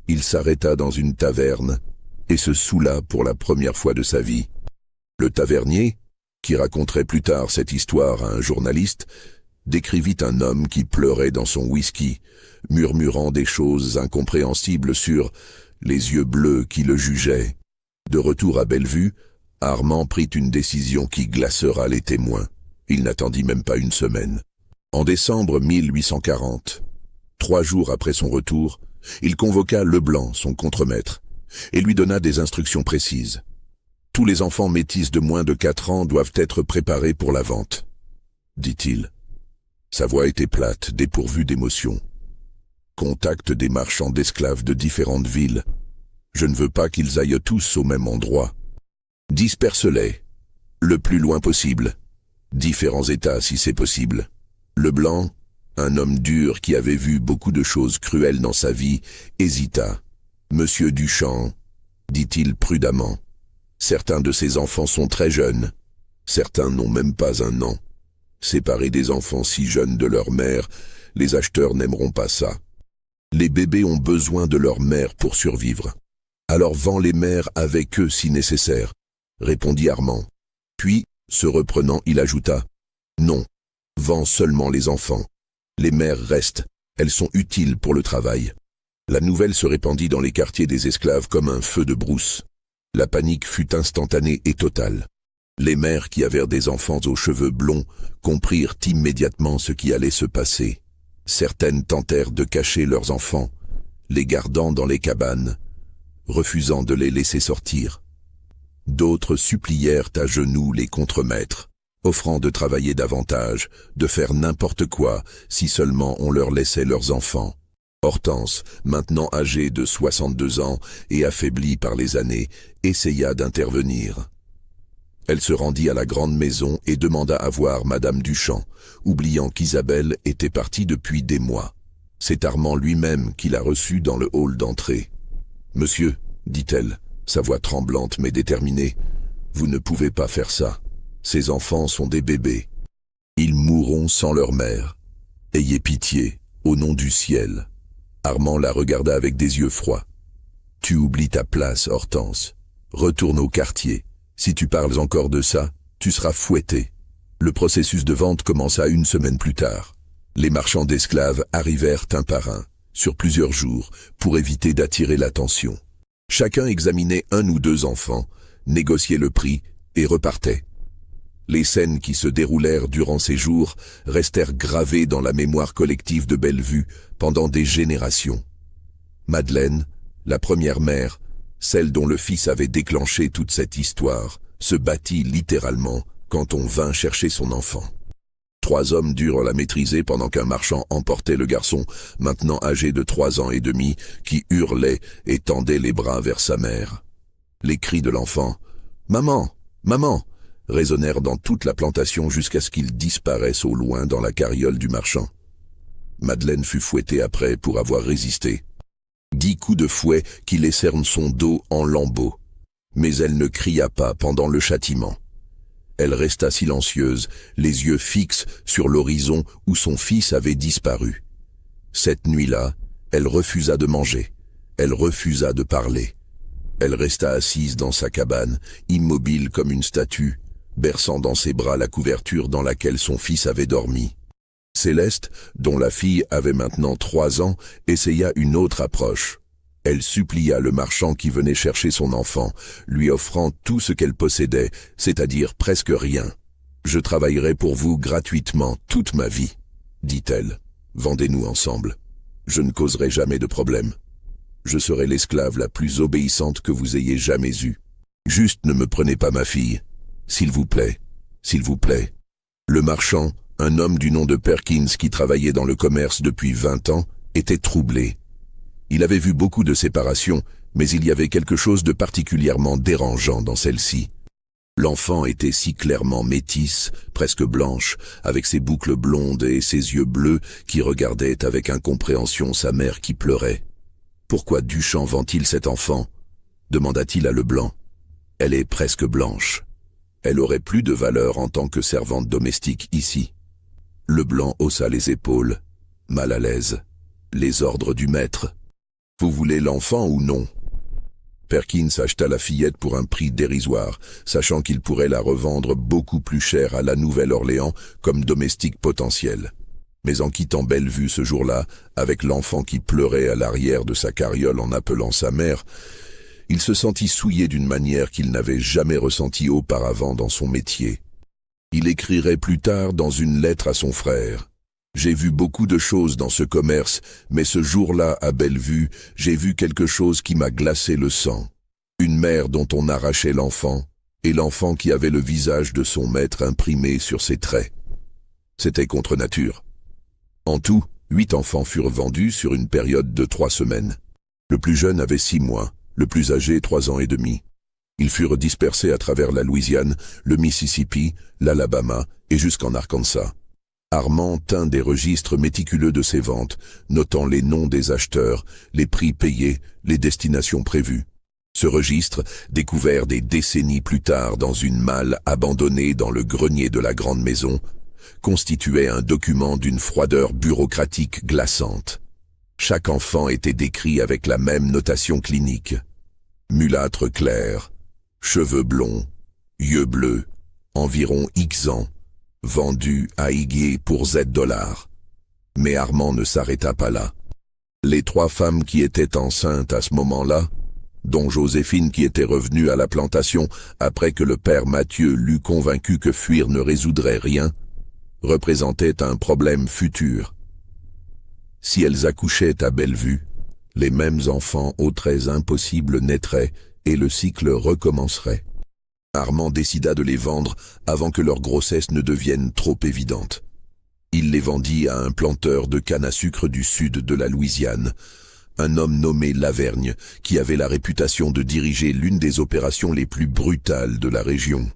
il s'arrêta dans une taverne et se saoula pour la première fois de sa vie. Le tavernier, qui raconterait plus tard cette histoire à un journaliste, décrivit un homme qui pleurait dans son whisky, murmurant des choses incompréhensibles sur les yeux bleus qui le jugeaient. De retour à Bellevue, Armand prit une décision qui glacera les témoins. Il n'attendit même pas une semaine. En décembre 1840, 3 jours après son retour, il convoqua Leblanc, son contremaître, et lui donna des instructions précises. Tous les enfants métis de moins de 4 ans doivent être préparés pour la vente, dit-il. Sa voix était plate, dépourvue d'émotion. Contacte des marchands d'esclaves de différentes villes. Je ne veux pas qu'ils aillent tous au même endroit. Disperse-les, le plus loin possible. Différents états si c'est possible. Leblanc, un homme dur qui avait vu beaucoup de choses cruelles dans sa vie, hésita. Monsieur Duchamp, dit-il prudemment. Certains de ces enfants sont très jeunes. Certains n'ont même pas 1 an. Séparés des enfants si jeunes de leur mère, les acheteurs n'aimeront pas ça. Les bébés ont besoin de leur mère pour survivre. Alors vends les mères avec eux si nécessaire, répondit Armand. Puis, se reprenant, il ajouta, non, vends seulement les enfants. Les mères restent, Elles sont utiles pour le travail. La nouvelle se répandit dans les quartiers des esclaves comme un feu de brousse. La panique fut instantanée et totale. Les mères qui avaient des enfants aux cheveux blonds comprirent immédiatement ce qui allait se passer. Certaines tentèrent de cacher leurs enfants, les gardant dans les cabanes, refusant de les laisser sortir. D'autres supplièrent à genoux les contremaîtres, offrant de travailler davantage, de faire n'importe quoi, si seulement on leur laissait leurs enfants. Hortense, maintenant âgée de 62 ans et affaiblie par les années, essaya d'intervenir. Elle se rendit à la grande maison et demanda à voir Madame Duchamp, oubliant qu'Isabelle était partie depuis des mois. C'est Armand lui-même qui la reçut dans le hall d'entrée. « Monsieur, dit-elle, sa voix tremblante mais déterminée, vous ne pouvez pas faire ça. Ces enfants sont des bébés. Ils mourront sans leur mère. Ayez pitié, au nom du ciel. » Armand la regarda avec des yeux froids. « Tu oublies ta place, Hortense. Retourne au quartier. Si tu parles encore de ça, tu seras fouetté. » Le processus de vente commença une semaine plus tard. Les marchands d'esclaves arrivèrent un par un, sur plusieurs jours, pour éviter d'attirer l'attention. Chacun examinait un ou deux enfants, négociait le prix et repartait. Les scènes qui se déroulèrent durant ces jours restèrent gravées dans la mémoire collective de Bellevue pendant des générations. Madeleine, la première mère, celle dont le fils avait déclenché toute cette histoire, se battit littéralement quand on vint chercher son enfant. 3 hommes durent la maîtriser pendant qu'un marchand emportait le garçon, maintenant âgé de 3 ans et demi, qui hurlait et tendait les bras vers sa mère. Les cris de l'enfant « Maman, maman !» résonnèrent dans toute la plantation jusqu'à ce qu'ils disparaissent au loin dans la carriole du marchand. Madeleine fut fouettée après pour avoir résisté. 10 coups de fouet qui laissèrent son dos en lambeaux. Mais elle ne cria pas pendant le châtiment. Elle resta silencieuse, les yeux fixes sur l'horizon où son fils avait disparu. Cette nuit-là, elle refusa de manger. Elle refusa de parler. Elle resta assise dans sa cabane, immobile comme une statue, berçant dans ses bras la couverture dans laquelle son fils avait dormi. Céleste, dont la fille avait maintenant 3 ans, essaya une autre approche. Elle supplia le marchand qui venait chercher son enfant, lui offrant tout ce qu'elle possédait, c'est-à-dire presque rien. « Je travaillerai pour vous gratuitement toute ma vie, » dit-elle. « Vendez-nous ensemble. Je ne causerai jamais de problème. Je serai l'esclave la plus obéissante que vous ayez jamais eue. Juste ne me prenez pas ma fille. S'il vous plaît, s'il vous plaît. » Le marchand, un homme du nom de Perkins qui travaillait dans le commerce depuis 20 ans, était troublé. Il avait vu beaucoup de séparations, mais il y avait quelque chose de particulièrement dérangeant dans celle-ci. L'enfant était si clairement métisse, presque blanche, avec ses boucles blondes et ses yeux bleus qui regardaient avec incompréhension sa mère qui pleurait. « Pourquoi Duchamp vend-il cet enfant ?» demanda-t-il à Leblanc. « Elle est presque blanche. Elle aurait plus de valeur en tant que servante domestique ici. » Leblanc haussa les épaules, mal à l'aise. « Les ordres du maître. Vous voulez l'enfant ou non ?» Perkins acheta la fillette pour un prix dérisoire, sachant qu'il pourrait la revendre beaucoup plus cher à la Nouvelle-Orléans comme domestique potentiel. Mais en quittant Bellevue ce jour-là, avec l'enfant qui pleurait à l'arrière de sa carriole en appelant sa mère, il se sentit souillé d'une manière qu'il n'avait jamais ressentie auparavant dans son métier. Il écrirait plus tard dans une lettre à son frère. « J'ai vu beaucoup de choses dans ce commerce, mais ce jour-là, à Bellevue, j'ai vu quelque chose qui m'a glacé le sang. Une mère dont on arrachait l'enfant, et l'enfant qui avait le visage de son maître imprimé sur ses traits. C'était contre nature. » En tout, 8 enfants furent vendus sur une période de 3 semaines. Le plus jeune avait 6 mois, le plus âgé 3 ans et demi. Ils furent dispersés à travers la Louisiane, le Mississippi, l'Alabama et jusqu'en Arkansas. Armand tint des registres méticuleux de ses ventes, notant les noms des acheteurs, les prix payés, les destinations prévues. Ce registre, découvert des décennies plus tard dans une malle abandonnée dans le grenier de la grande maison, constituait un document d'une froideur bureaucratique glaçante. Chaque enfant était décrit avec la même notation clinique. Mulâtre clair, cheveux blonds, yeux bleus, environ X ans, vendu à Higuier pour Z$. Mais Armand ne s'arrêta pas là. Les 3 femmes qui étaient enceintes à ce moment-là, dont Joséphine qui était revenue à la plantation après que le père Mathieu l'eut convaincu que fuir ne résoudrait rien, représentaient un problème futur. Si elles accouchaient à Bellevue, les mêmes enfants aux traits impossibles naîtraient et le cycle recommencerait. Armand décida de les vendre avant que leur grossesse ne devienne trop évidente. Il les vendit à un planteur de canne à sucre du sud de la Louisiane, un homme nommé Lavergne, qui avait la réputation de diriger l'une des opérations les plus brutales de la région.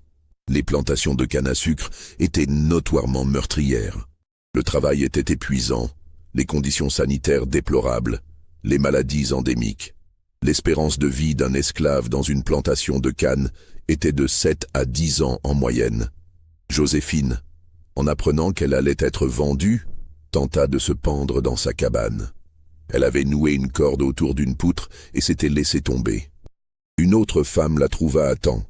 Les plantations de canne à sucre étaient notoirement meurtrières. Le travail était épuisant, les conditions sanitaires déplorables, les maladies endémiques. L'espérance de vie d'un esclave dans une plantation de canne était de 7 à 10 ans en moyenne. Joséphine, en apprenant qu'elle allait être vendue, tenta de se pendre dans sa cabane. Elle avait noué une corde autour d'une poutre et s'était laissée tomber. Une autre femme la trouva à temps,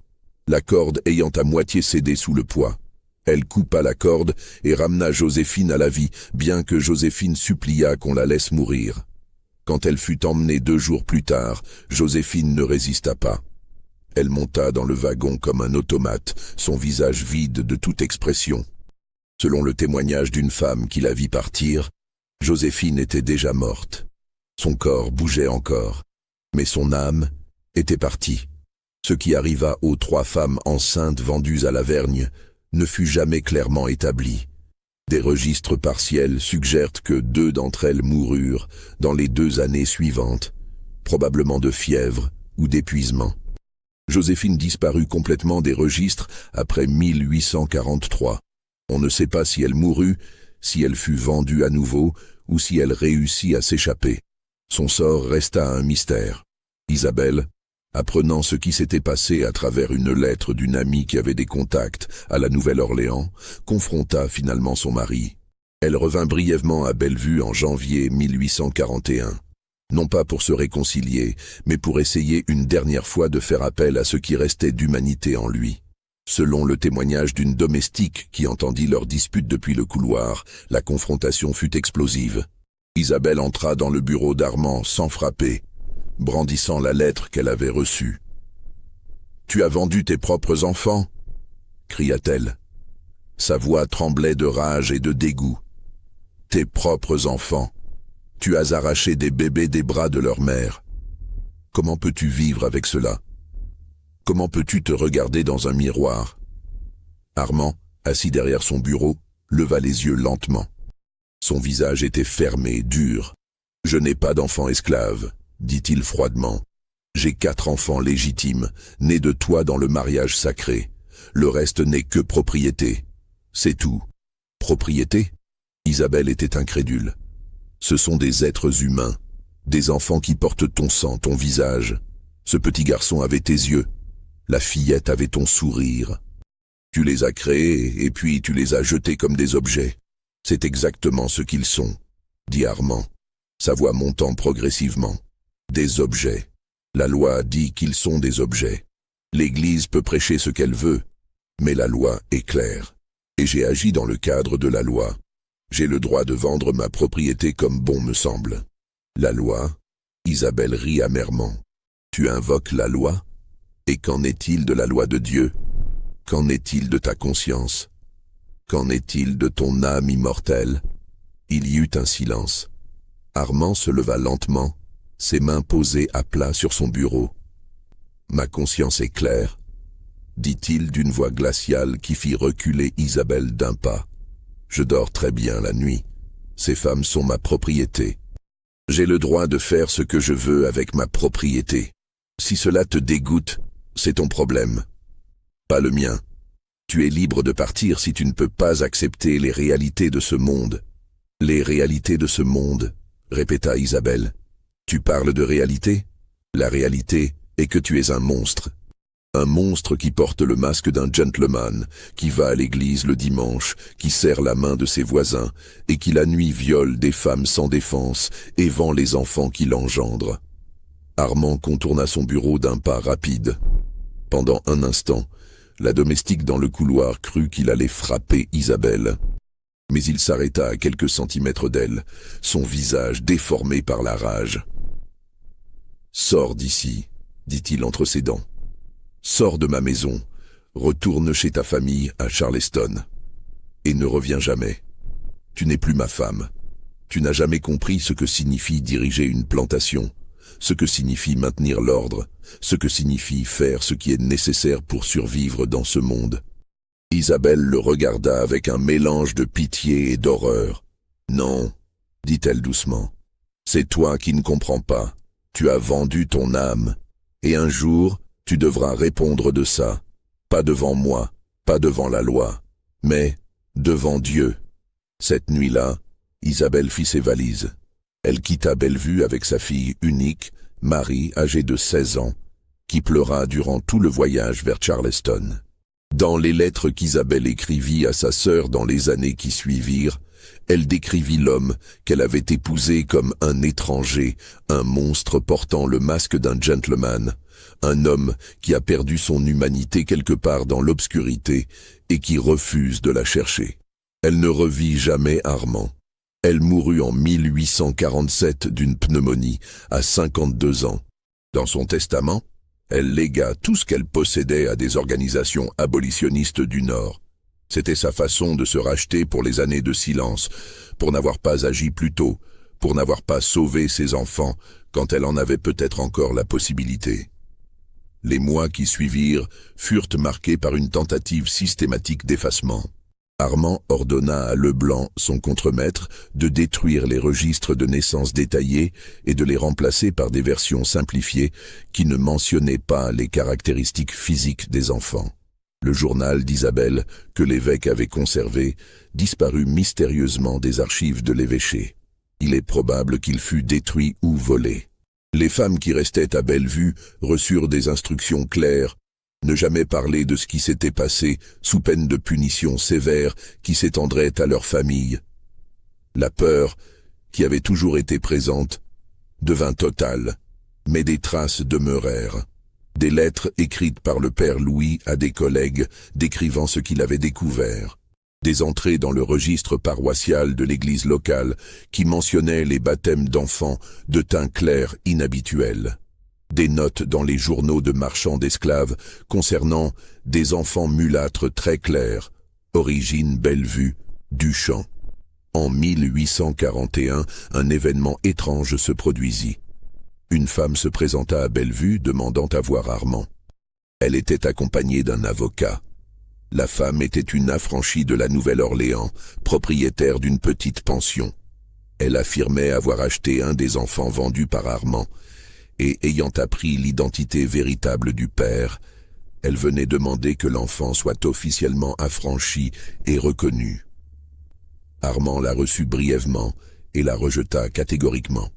la corde ayant à moitié cédé sous le poids. Elle coupa la corde et ramena Joséphine à la vie, bien que Joséphine supplia qu'on la laisse mourir. Quand elle fut emmenée 2 jours plus tard, Joséphine ne résista pas. Elle monta dans le wagon comme un automate, son visage vide de toute expression. Selon le témoignage d'une femme qui la vit partir, Joséphine était déjà morte. Son corps bougeait encore, mais son âme était partie. Ce qui arriva aux 3 femmes enceintes vendues à Lavergne ne fut jamais clairement établi. Des registres partiels suggèrent que 2 d'entre elles moururent dans les 2 années suivantes, probablement de fièvre ou d'épuisement. Joséphine disparut complètement des registres après 1843. On ne sait pas si elle mourut, si elle fut vendue à nouveau ou si elle réussit à s'échapper. Son sort resta un mystère. Isabelle, apprenant ce qui s'était passé à travers une lettre d'une amie qui avait des contacts à la Nouvelle-Orléans, confronta finalement son mari. Elle revint brièvement à Bellevue en janvier 1841, non pas pour se réconcilier, mais pour essayer une dernière fois de faire appel à ce qui restait d'humanité en lui. Selon le témoignage d'une domestique qui entendit leur dispute depuis le couloir, la confrontation fut explosive. Isabelle entra dans le bureau d'Armand sans frapper, brandissant la lettre qu'elle avait reçue. « Tu as vendu tes propres enfants » cria-t-elle. Sa voix tremblait de rage et de dégoût. « Tes propres enfants. Tu as arraché des bébés des bras de leur mère. Comment peux-tu vivre avec cela? Comment peux-tu te regarder dans un miroir ?» Armand, assis derrière son bureau, leva les yeux lentement. Son visage était fermé, dur. « Je n'ai pas d'enfant esclave, » dit-il froidement. « J'ai 4 enfants légitimes, nés de toi dans le mariage sacré. Le reste n'est que propriété. C'est tout. » « Propriété ?» Isabelle était incrédule. « Ce sont des êtres humains, des enfants qui portent ton sang, ton visage. Ce petit garçon avait tes yeux. La fillette avait ton sourire. Tu les as créés et puis tu les as jetés comme des objets. C'est exactement ce qu'ils sont, » dit Armand, sa voix montant progressivement. « Des objets. La loi dit qu'ils sont des objets. L'Église peut prêcher ce qu'elle veut, mais la loi est claire. Et j'ai agi dans le cadre de la loi. J'ai le droit de vendre ma propriété comme bon me semble. » La loi? Isabelle rit amèrement. « Tu invoques la loi? Et qu'en est-il de la loi de Dieu? Qu'en est-il de ta conscience? Qu'en est-il de ton âme immortelle ?» Il y eut un silence. Armand se leva lentement, ses mains posées à plat sur son bureau. « Ma conscience est claire, » dit-il d'une voix glaciale qui fit reculer Isabelle d'un pas. « Je dors très bien la nuit. Ces femmes sont ma propriété. J'ai le droit de faire ce que je veux avec ma propriété. Si cela te dégoûte, c'est ton problème, pas le mien. Tu es libre de partir si tu ne peux pas accepter les réalités de ce monde. » « Les réalités de ce monde, » répéta Isabelle. « Tu parles de réalité? La réalité est que tu es un monstre. Un monstre qui porte le masque d'un gentleman, qui va à l'église le dimanche, qui serre la main de ses voisins, et qui la nuit viole des femmes sans défense et vend les enfants qu'il engendre. » Armand contourna son bureau d'un pas rapide. Pendant un instant, la domestique dans le couloir crut qu'il allait frapper Isabelle. Mais il s'arrêta à quelques centimètres d'elle, son visage déformé par la rage. « Sors d'ici, dit-il entre ses dents. Sors de ma maison, retourne chez ta famille à Charleston. Et ne reviens jamais. Tu n'es plus ma femme. Tu n'as jamais compris ce que signifie diriger une plantation, ce que signifie maintenir l'ordre, ce que signifie faire ce qui est nécessaire pour survivre dans ce monde. » Isabelle le regarda avec un mélange de pitié et d'horreur. « Non, dit-elle doucement, c'est toi qui ne comprends pas. Tu as vendu ton âme, et un jour, tu devras répondre de ça. Pas devant moi, pas devant la loi, mais devant Dieu. » Cette nuit-là, Isabelle fit ses valises. Elle quitta Bellevue avec sa fille unique, Marie, âgée de 16 ans, qui pleura durant tout le voyage vers Charleston. Dans les lettres qu'Isabelle écrivit à sa sœur dans les années qui suivirent, elle décrivit l'homme qu'elle avait épousé comme un étranger, un monstre portant le masque d'un gentleman, un homme qui a perdu son humanité quelque part dans l'obscurité et qui refuse de la chercher. Elle ne revit jamais Armand. Elle mourut en 1847 d'une pneumonie, à 52 ans. Dans son testament, elle légua tout ce qu'elle possédait à des organisations abolitionnistes du Nord. C'était sa façon de se racheter pour les années de silence, pour n'avoir pas agi plus tôt, pour n'avoir pas sauvé ses enfants quand elle en avait peut-être encore la possibilité. Les mois qui suivirent furent marqués par une tentative systématique d'effacement. Armand ordonna à Leblanc, son contremaître, de détruire les registres de naissance détaillés et de les remplacer par des versions simplifiées qui ne mentionnaient pas les caractéristiques physiques des enfants. Le journal d'Isabelle, que l'évêque avait conservé, disparut mystérieusement des archives de l'évêché. Il est probable qu'il fut détruit ou volé. Les femmes qui restaient à Bellevue reçurent des instructions claires: ne jamais parler de ce qui s'était passé sous peine de punitions sévères qui s'étendraient à leur famille. La peur, qui avait toujours été présente, devint totale, mais des traces demeurèrent. Des lettres écrites par le père Louis à des collègues décrivant ce qu'il avait découvert. Des entrées dans le registre paroissial de l'église locale qui mentionnaient les baptêmes d'enfants de teint clair inhabituels. Des notes dans les journaux de marchands d'esclaves concernant des enfants mulâtres très clairs, origine Bellevue, Duchamp. En 1841, un événement étrange se produisit. Une femme se présenta à Bellevue demandant à voir Armand. Elle était accompagnée d'un avocat. La femme était une affranchie de la Nouvelle-Orléans, propriétaire d'une petite pension. Elle affirmait avoir acheté un des enfants vendus par Armand, et ayant appris l'identité véritable du père, elle venait demander que l'enfant soit officiellement affranchi et reconnu. Armand la reçut brièvement et la rejeta catégoriquement.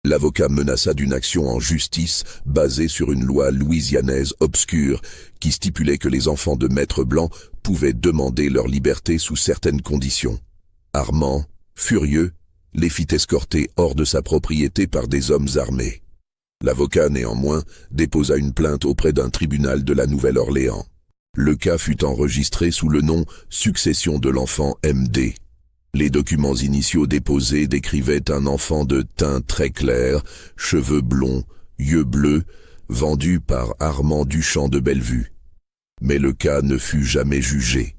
L'avocat menaça d'une action en justice basée sur une loi louisianaise obscure qui stipulait que les enfants de maître blanc pouvaient demander leur liberté sous certaines conditions. Armand, furieux, les fit escorter hors de sa propriété par des hommes armés. L'avocat, néanmoins, déposa une plainte auprès d'un tribunal de la Nouvelle-Orléans. Le cas fut enregistré sous le nom « Succession de l'enfant M.D. ». Les documents initiaux déposés décrivaient un enfant de teint très clair, cheveux blonds, yeux bleus, vendu par Armand Duchamp de Bellevue. Mais le cas ne fut jamais jugé.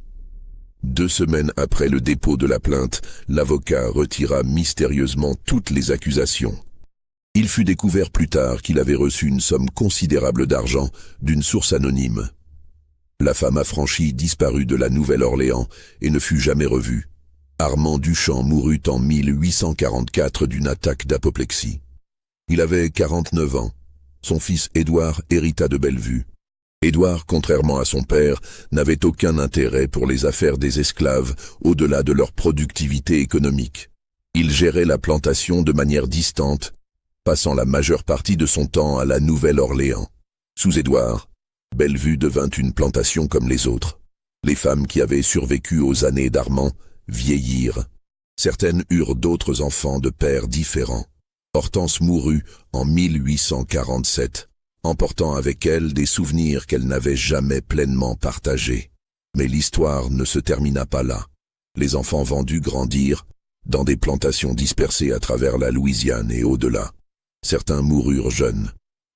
2 semaines après le dépôt de la plainte, l'avocat retira mystérieusement toutes les accusations. Il fut découvert plus tard qu'il avait reçu une somme considérable d'argent d'une source anonyme. La femme affranchie disparut de la Nouvelle-Orléans et ne fut jamais revue. Armand Duchamp mourut en 1844 d'une attaque d'apoplexie. Il avait 49 ans. Son fils Édouard hérita de Bellevue. Édouard, contrairement à son père, n'avait aucun intérêt pour les affaires des esclaves au-delà de leur productivité économique. Il gérait la plantation de manière distante, passant la majeure partie de son temps à la Nouvelle-Orléans. Sous Édouard, Bellevue devint une plantation comme les autres. Les femmes qui avaient survécu aux années d'Armand vieillirent. Certaines eurent d'autres enfants de pères différents. Hortense mourut en 1847, emportant avec elle des souvenirs qu'elle n'avait jamais pleinement partagés. Mais l'histoire ne se termina pas là. Les enfants vendus grandirent dans des plantations dispersées à travers la Louisiane et au-delà. Certains moururent jeunes,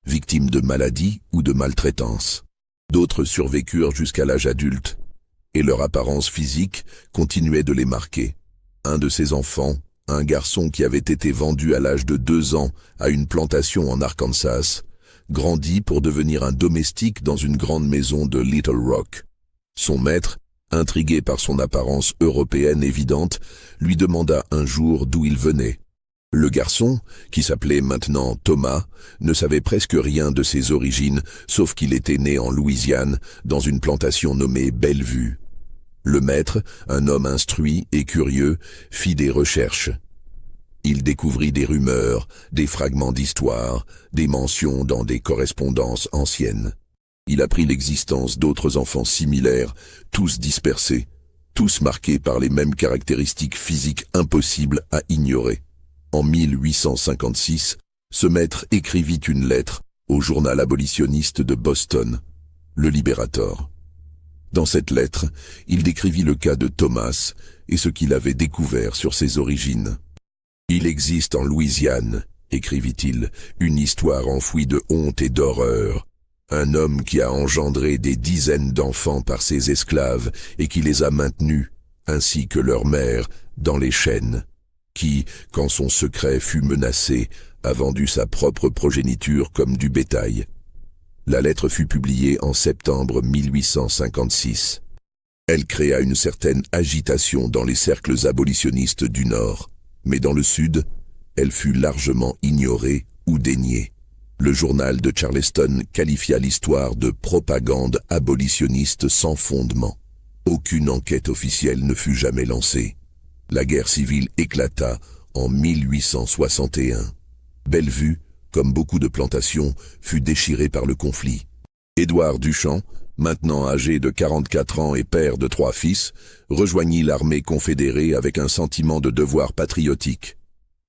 victimes de maladies ou de maltraitance. D'autres survécurent jusqu'à l'âge adulte, et leur apparence physique continuait de les marquer. Un de ces enfants, un garçon qui avait été vendu à l'âge de 2 ans à une plantation en Arkansas, grandit pour devenir un domestique dans une grande maison de Little Rock. Son maître, intrigué par son apparence européenne évidente, lui demanda un jour d'où il venait. Le garçon, qui s'appelait maintenant Thomas, ne savait presque rien de ses origines, sauf qu'il était né en Louisiane, dans une plantation nommée Bellevue. Le maître, un homme instruit et curieux, fit des recherches. Il découvrit des rumeurs, des fragments d'histoire, des mentions dans des correspondances anciennes. Il apprit l'existence d'autres enfants similaires, tous dispersés, tous marqués par les mêmes caractéristiques physiques impossibles à ignorer. En 1856, ce maître écrivit une lettre au journal abolitionniste de Boston, le Liberator. Dans cette lettre, il décrivit le cas de Thomas et ce qu'il avait découvert sur ses origines. « Il existe en Louisiane, écrivit-il, une histoire enfouie de honte et d'horreur. Un homme qui a engendré des dizaines d'enfants par ses esclaves et qui les a maintenus, ainsi que leur mère, dans les chaînes. Qui, quand son secret fut menacé, a vendu sa propre progéniture comme du bétail. » La lettre fut publiée en septembre 1856. Elle créa une certaine agitation dans les cercles abolitionnistes du Nord, mais dans le Sud, elle fut largement ignorée ou déniée. Le journal de Charleston qualifia l'histoire de propagande abolitionniste sans fondement. Aucune enquête officielle ne fut jamais lancée. La guerre civile éclata en 1861. Bellevue, comme beaucoup de plantations, fut déchirée par le conflit. Édouard Duchamp, maintenant âgé de 44 ans et père de 3 fils, rejoignit l'armée confédérée avec un sentiment de devoir patriotique.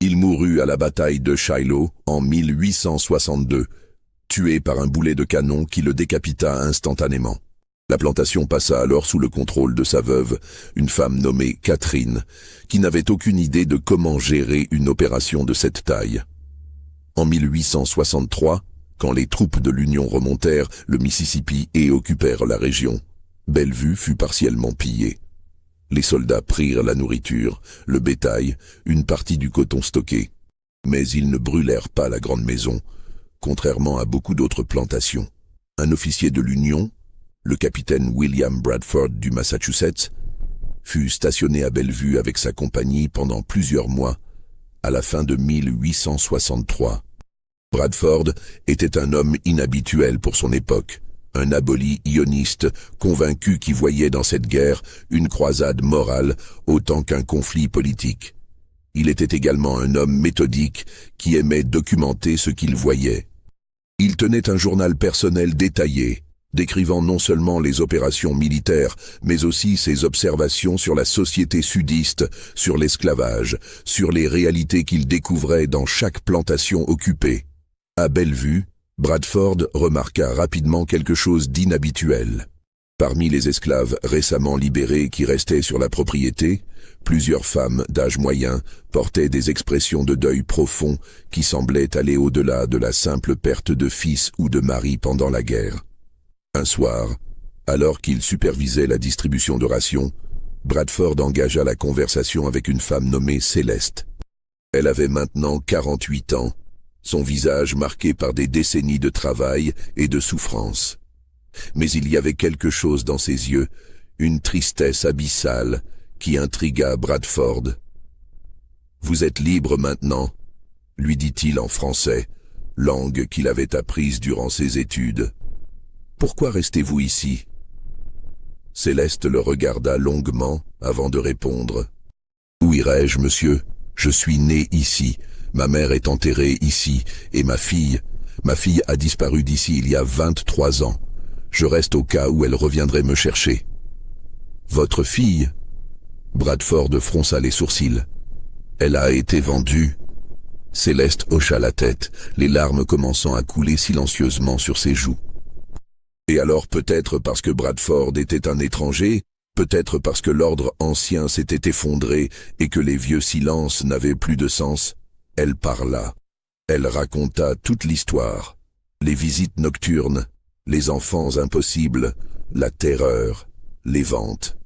Il mourut à la bataille de Shiloh en 1862, tué par un boulet de canon qui le décapita instantanément. La plantation passa alors sous le contrôle de sa veuve, une femme nommée Catherine, qui n'avait aucune idée de comment gérer une opération de cette taille. En 1863, quand les troupes de l'Union remontèrent le Mississippi et occupèrent la région, Bellevue fut partiellement pillée. Les soldats prirent la nourriture, le bétail, une partie du coton stocké. Mais ils ne brûlèrent pas la grande maison, contrairement à beaucoup d'autres plantations. Un officier de l'Union, le capitaine William Bradford du Massachusetts, fut stationné à Bellevue avec sa compagnie pendant plusieurs mois, à la fin de 1863. Bradford était un homme inhabituel pour son époque, un aboli ioniste convaincu qui voyait dans cette guerre une croisade morale autant qu'un conflit politique. Il était également un homme méthodique qui aimait documenter ce qu'il voyait. Il tenait un journal personnel détaillé, décrivant non seulement les opérations militaires, mais aussi ses observations sur la société sudiste, sur l'esclavage, sur les réalités qu'il découvrait dans chaque plantation occupée. À Bellevue, Bradford remarqua rapidement quelque chose d'inhabituel. Parmi les esclaves récemment libérés qui restaient sur la propriété, plusieurs femmes d'âge moyen portaient des expressions de deuil profond qui semblaient aller au-delà de la simple perte de fils ou de mari pendant la guerre. Un soir, alors qu'il supervisait la distribution de rations, Bradford engagea la conversation avec une femme nommée Céleste. Elle avait maintenant 48 ans, son visage marqué par des décennies de travail et de souffrance. Mais il y avait quelque chose dans ses yeux, une tristesse abyssale, qui intrigua Bradford. « Vous êtes libre maintenant ?» lui dit-il en français, langue qu'il avait apprise durant ses études. « Pourquoi restez-vous ici ?» Céleste le regarda longuement avant de répondre. « Où irai-je, monsieur? Je suis né ici. Ma mère est enterrée ici, et ma fille a disparu d'ici il y a 23 ans. Je reste au cas où elle reviendrait me chercher. »« Votre fille ?» Bradford fronça les sourcils. « Elle a été vendue ?» Céleste hocha la tête, les larmes commençant à couler silencieusement sur ses joues. Et alors peut-être parce que Bradford était un étranger, Peut-être parce que l'ordre ancien s'était effondré et que les vieux silences n'avaient plus de sens. Elle parla. Elle raconta toute l'histoire. Les visites nocturnes, les enfants impossibles, la terreur, les ventes.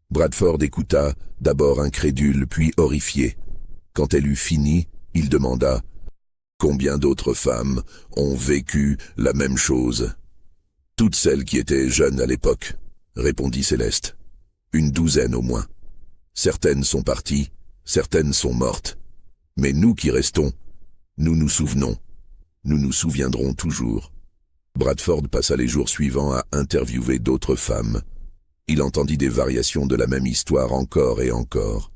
Bradford écouta, d'abord incrédule puis horrifié. Quand elle eut fini, il demanda « Combien d'autres femmes ont vécu la même chose ?» « Toutes celles qui étaient jeunes à l'époque, » répondit Céleste. « Une douzaine au moins. Certaines sont parties, certaines sont mortes. Mais nous qui restons, nous nous souvenons. Nous nous souviendrons toujours. » Bradford passa les jours suivants à interviewer d'autres femmes. Il entendit des variations de la même histoire encore et encore.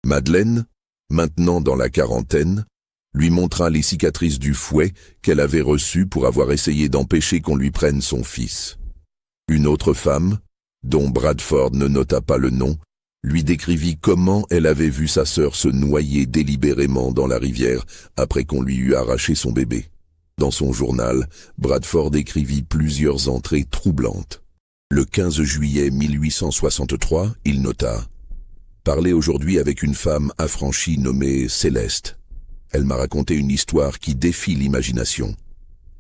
Madeleine, maintenant dans la quarantaine, lui montra les cicatrices du fouet qu'elle avait reçues pour avoir essayé d'empêcher qu'on lui prenne son fils. Une autre femme, dont Bradford ne nota pas le nom, lui décrivit comment elle avait vu sa sœur se noyer délibérément dans la rivière après qu'on lui eut arraché son bébé. Dans son journal, Bradford écrivit plusieurs entrées troublantes. Le 15 juillet 1863, il nota « Parler aujourd'hui avec une femme affranchie nommée Céleste. Elle m'a raconté une histoire qui défie l'imagination.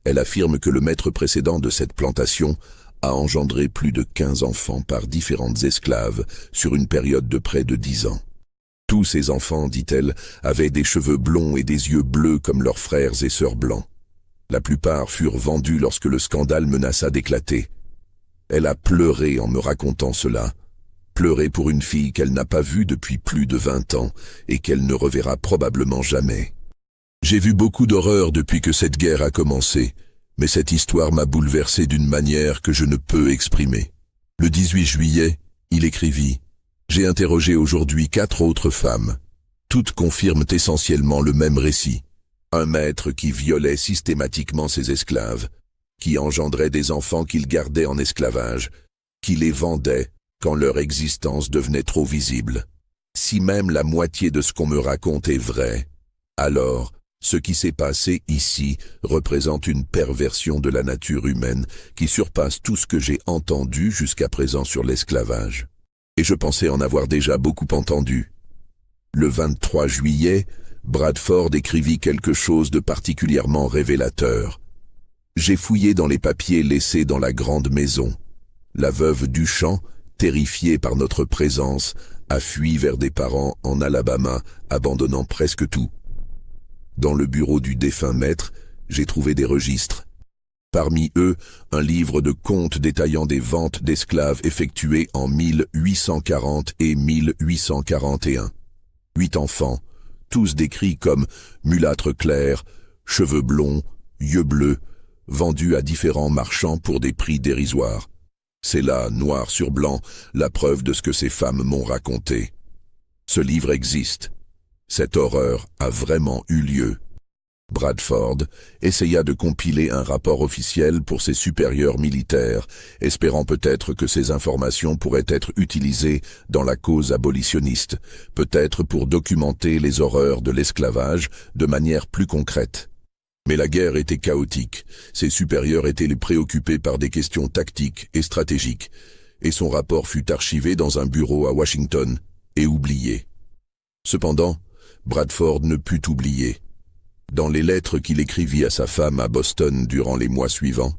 Elle affirme que le maître précédent de cette plantation a engendré plus de 15 enfants par différentes esclaves sur une période de près de 10 ans. Tous ces enfants, dit-elle, avaient des cheveux blonds et des yeux bleus comme leurs frères et sœurs blancs. La plupart furent vendus lorsque le scandale menaça d'éclater. Elle a pleuré en me racontant cela, pleuré pour une fille qu'elle n'a pas vue depuis plus de 20 ans et qu'elle ne reverra probablement jamais. J'ai vu beaucoup d'horreur depuis que cette guerre a commencé, mais cette histoire m'a bouleversé d'une manière que je ne peux exprimer. Le 18 juillet, il écrivit « J'ai interrogé aujourd'hui 4 autres femmes. Toutes confirment essentiellement le même récit. Un maître qui violait systématiquement ses esclaves, qui engendrait des enfants qu'il gardait en esclavage, qui les vendait quand leur existence devenait trop visible. Si même la moitié de ce qu'on me raconte est vrai, alors ce qui s'est passé ici représente une perversion de la nature humaine qui surpasse tout ce que j'ai entendu jusqu'à présent sur l'esclavage. Et je pensais en avoir déjà beaucoup entendu. » Le 23 juillet, Bradford écrivit quelque chose de particulièrement révélateur. « J'ai fouillé dans les papiers laissés dans la grande maison. La veuve Duchamp, terrifiée par notre présence, a fui vers des parents en Alabama, abandonnant presque tout. Dans le bureau du défunt maître, j'ai trouvé des registres. Parmi eux, un livre de comptes détaillant des ventes d'esclaves effectuées en 1840 et 1841. 8 enfants, tous décrits comme mulâtres clairs, cheveux blonds, yeux bleus, vendus à différents marchands pour des prix dérisoires. C'est là, noir sur blanc, la preuve de ce que ces femmes m'ont raconté. Ce livre existe. Cette horreur a vraiment eu lieu. » Bradford essaya de compiler un rapport officiel pour ses supérieurs militaires, espérant peut-être que ces informations pourraient être utilisées dans la cause abolitionniste, peut-être pour documenter les horreurs de l'esclavage de manière plus concrète. Mais la guerre était chaotique, ses supérieurs étaient préoccupés par des questions tactiques et stratégiques, et son rapport fut archivé dans un bureau à Washington et oublié. Cependant, Bradford ne put oublier. Dans les lettres qu'il écrivit à sa femme à Boston durant les mois suivants,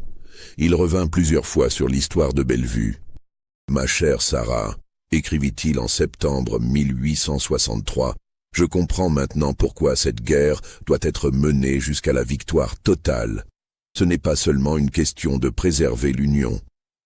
il revint plusieurs fois sur l'histoire de Bellevue. « Ma chère Sarah », écrivit-il en septembre 1863, « je comprends maintenant pourquoi cette guerre doit être menée jusqu'à la victoire totale. Ce n'est pas seulement une question de préserver l'Union,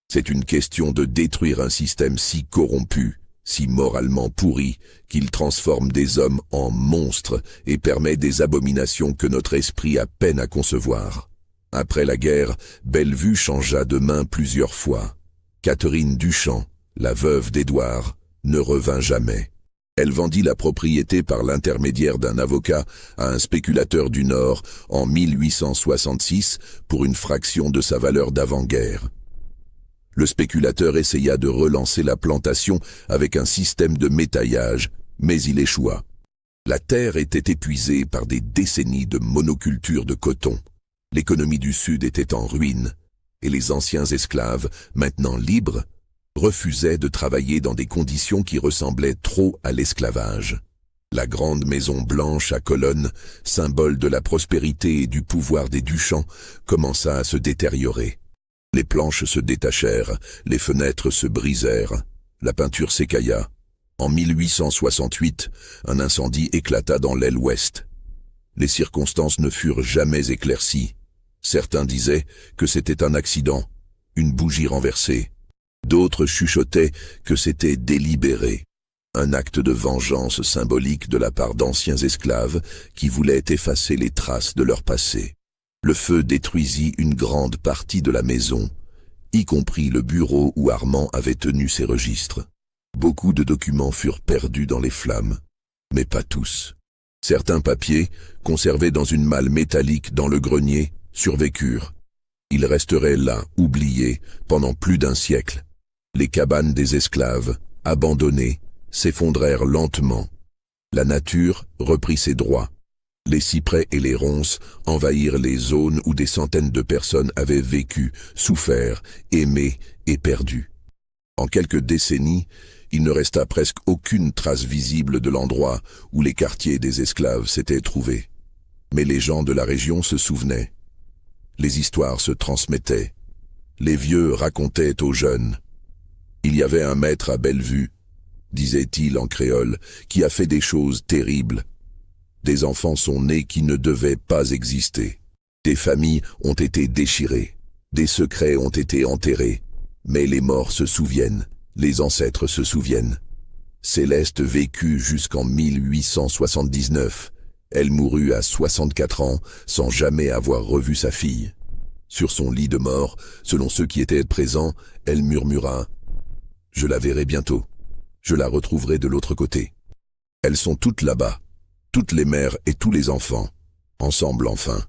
c'est une question de détruire un système si corrompu, si moralement pourri, qu'il transforme des hommes en monstres et permet des abominations que notre esprit a peine à concevoir. » Après la guerre, Bellevue changea de main plusieurs fois. Catherine Duchamp, la veuve d'Édouard, ne revint jamais. Elle vendit la propriété par l'intermédiaire d'un avocat à un spéculateur du Nord en 1866 pour une fraction de sa valeur d'avant-guerre. Le spéculateur essaya de relancer la plantation avec un système de métaillage, mais il échoua. La terre était épuisée par des décennies de monoculture de coton. L'économie du Sud était en ruine, et les anciens esclaves, maintenant libres, refusaient de travailler dans des conditions qui ressemblaient trop à l'esclavage. La grande maison blanche à colonnes, symbole de la prospérité et du pouvoir des Duchamp, commença à se détériorer. Les planches se détachèrent, les fenêtres se brisèrent, la peinture s'écailla. En 1868, un incendie éclata dans l'aile ouest. Les circonstances ne furent jamais éclaircies. Certains disaient que c'était un accident, une bougie renversée. D'autres chuchotaient que c'était délibéré. Un acte de vengeance symbolique de la part d'anciens esclaves qui voulaient effacer les traces de leur passé. Le feu détruisit une grande partie de la maison, y compris le bureau où Armand avait tenu ses registres. Beaucoup de documents furent perdus dans les flammes, mais pas tous. Certains papiers, conservés dans une malle métallique dans le grenier, survécurent. Ils resteraient là, oubliés, pendant plus d'un siècle. Les cabanes des esclaves, abandonnées, s'effondrèrent lentement. La nature reprit ses droits. Les cyprès et les ronces envahirent les zones où des centaines de personnes avaient vécu, souffert, aimé et perdu. En quelques décennies, il ne resta presque aucune trace visible de l'endroit où les quartiers des esclaves s'étaient trouvés. Mais les gens de la région se souvenaient. Les histoires se transmettaient. Les vieux racontaient aux jeunes. Il y avait un maître à Bellevue, disait-il en créole, qui a fait des choses terribles. Des enfants sont nés qui ne devaient pas exister. Des familles ont été déchirées. Des secrets ont été enterrés. Mais les morts se souviennent. Les ancêtres se souviennent. Céleste vécut jusqu'en 1879. Elle mourut à 64 ans sans jamais avoir revu sa fille. Sur son lit de mort, selon ceux qui étaient présents, elle murmura « Je la verrai bientôt. Je la retrouverai de l'autre côté. Elles sont toutes là-bas, toutes les mères et tous les enfants, ensemble enfin. »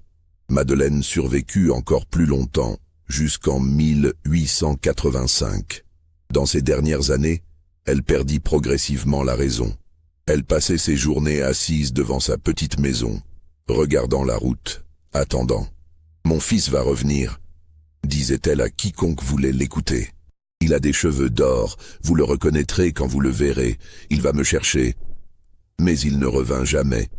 Madeleine survécut encore plus longtemps, jusqu'en 1885. Dans ces dernières années, elle perdit progressivement la raison. Elle passait ses journées assise devant sa petite maison, regardant la route, attendant. « Mon fils va revenir », disait-elle à quiconque voulait l'écouter. « Il a des cheveux d'or, vous le reconnaîtrez quand vous le verrez, il va me chercher. » Mais il ne revint jamais.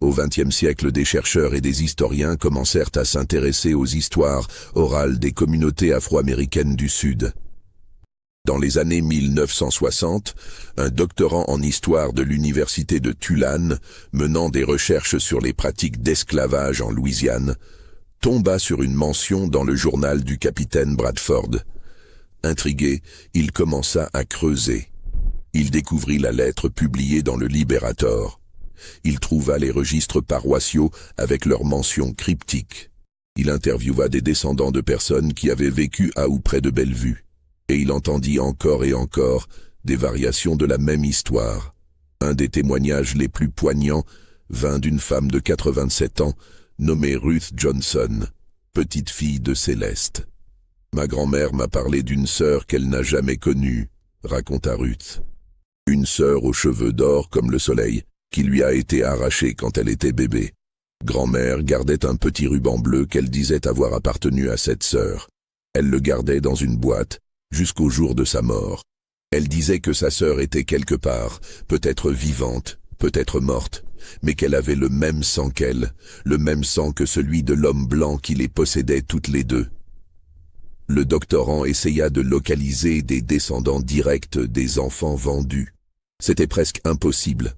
Au XXe siècle, des chercheurs et des historiens commencèrent à s'intéresser aux histoires orales des communautés afro-américaines du Sud. Dans les années 1960, un doctorant en histoire de l'université de Tulane, menant des recherches sur les pratiques d'esclavage en Louisiane, tomba sur une mention dans le journal du capitaine Bradford. Intrigué, il commença à creuser. Il découvrit la lettre publiée dans le Liberator. Il trouva les registres paroissiaux avec leurs mentions cryptiques. Il interviewa des descendants de personnes qui avaient vécu à ou près de Bellevue. Et il entendit encore et encore des variations de la même histoire. Un des témoignages les plus poignants vint d'une femme de 87 ans, nommée Ruth Johnson, petite fille de Céleste. « Ma grand-mère m'a parlé d'une sœur qu'elle n'a jamais connue », raconta Ruth. Une sœur aux cheveux d'or comme le soleil, qui lui a été arrachée quand elle était bébé. Grand-mère gardait un petit ruban bleu qu'elle disait avoir appartenu à cette sœur. Elle le gardait dans une boîte, jusqu'au jour de sa mort. Elle disait que sa sœur était quelque part, peut-être vivante, peut-être morte, mais qu'elle avait le même sang qu'elle, le même sang que celui de l'homme blanc qui les possédait toutes les deux. Le doctorant essaya de localiser des descendants directs des enfants vendus. C'était presque impossible.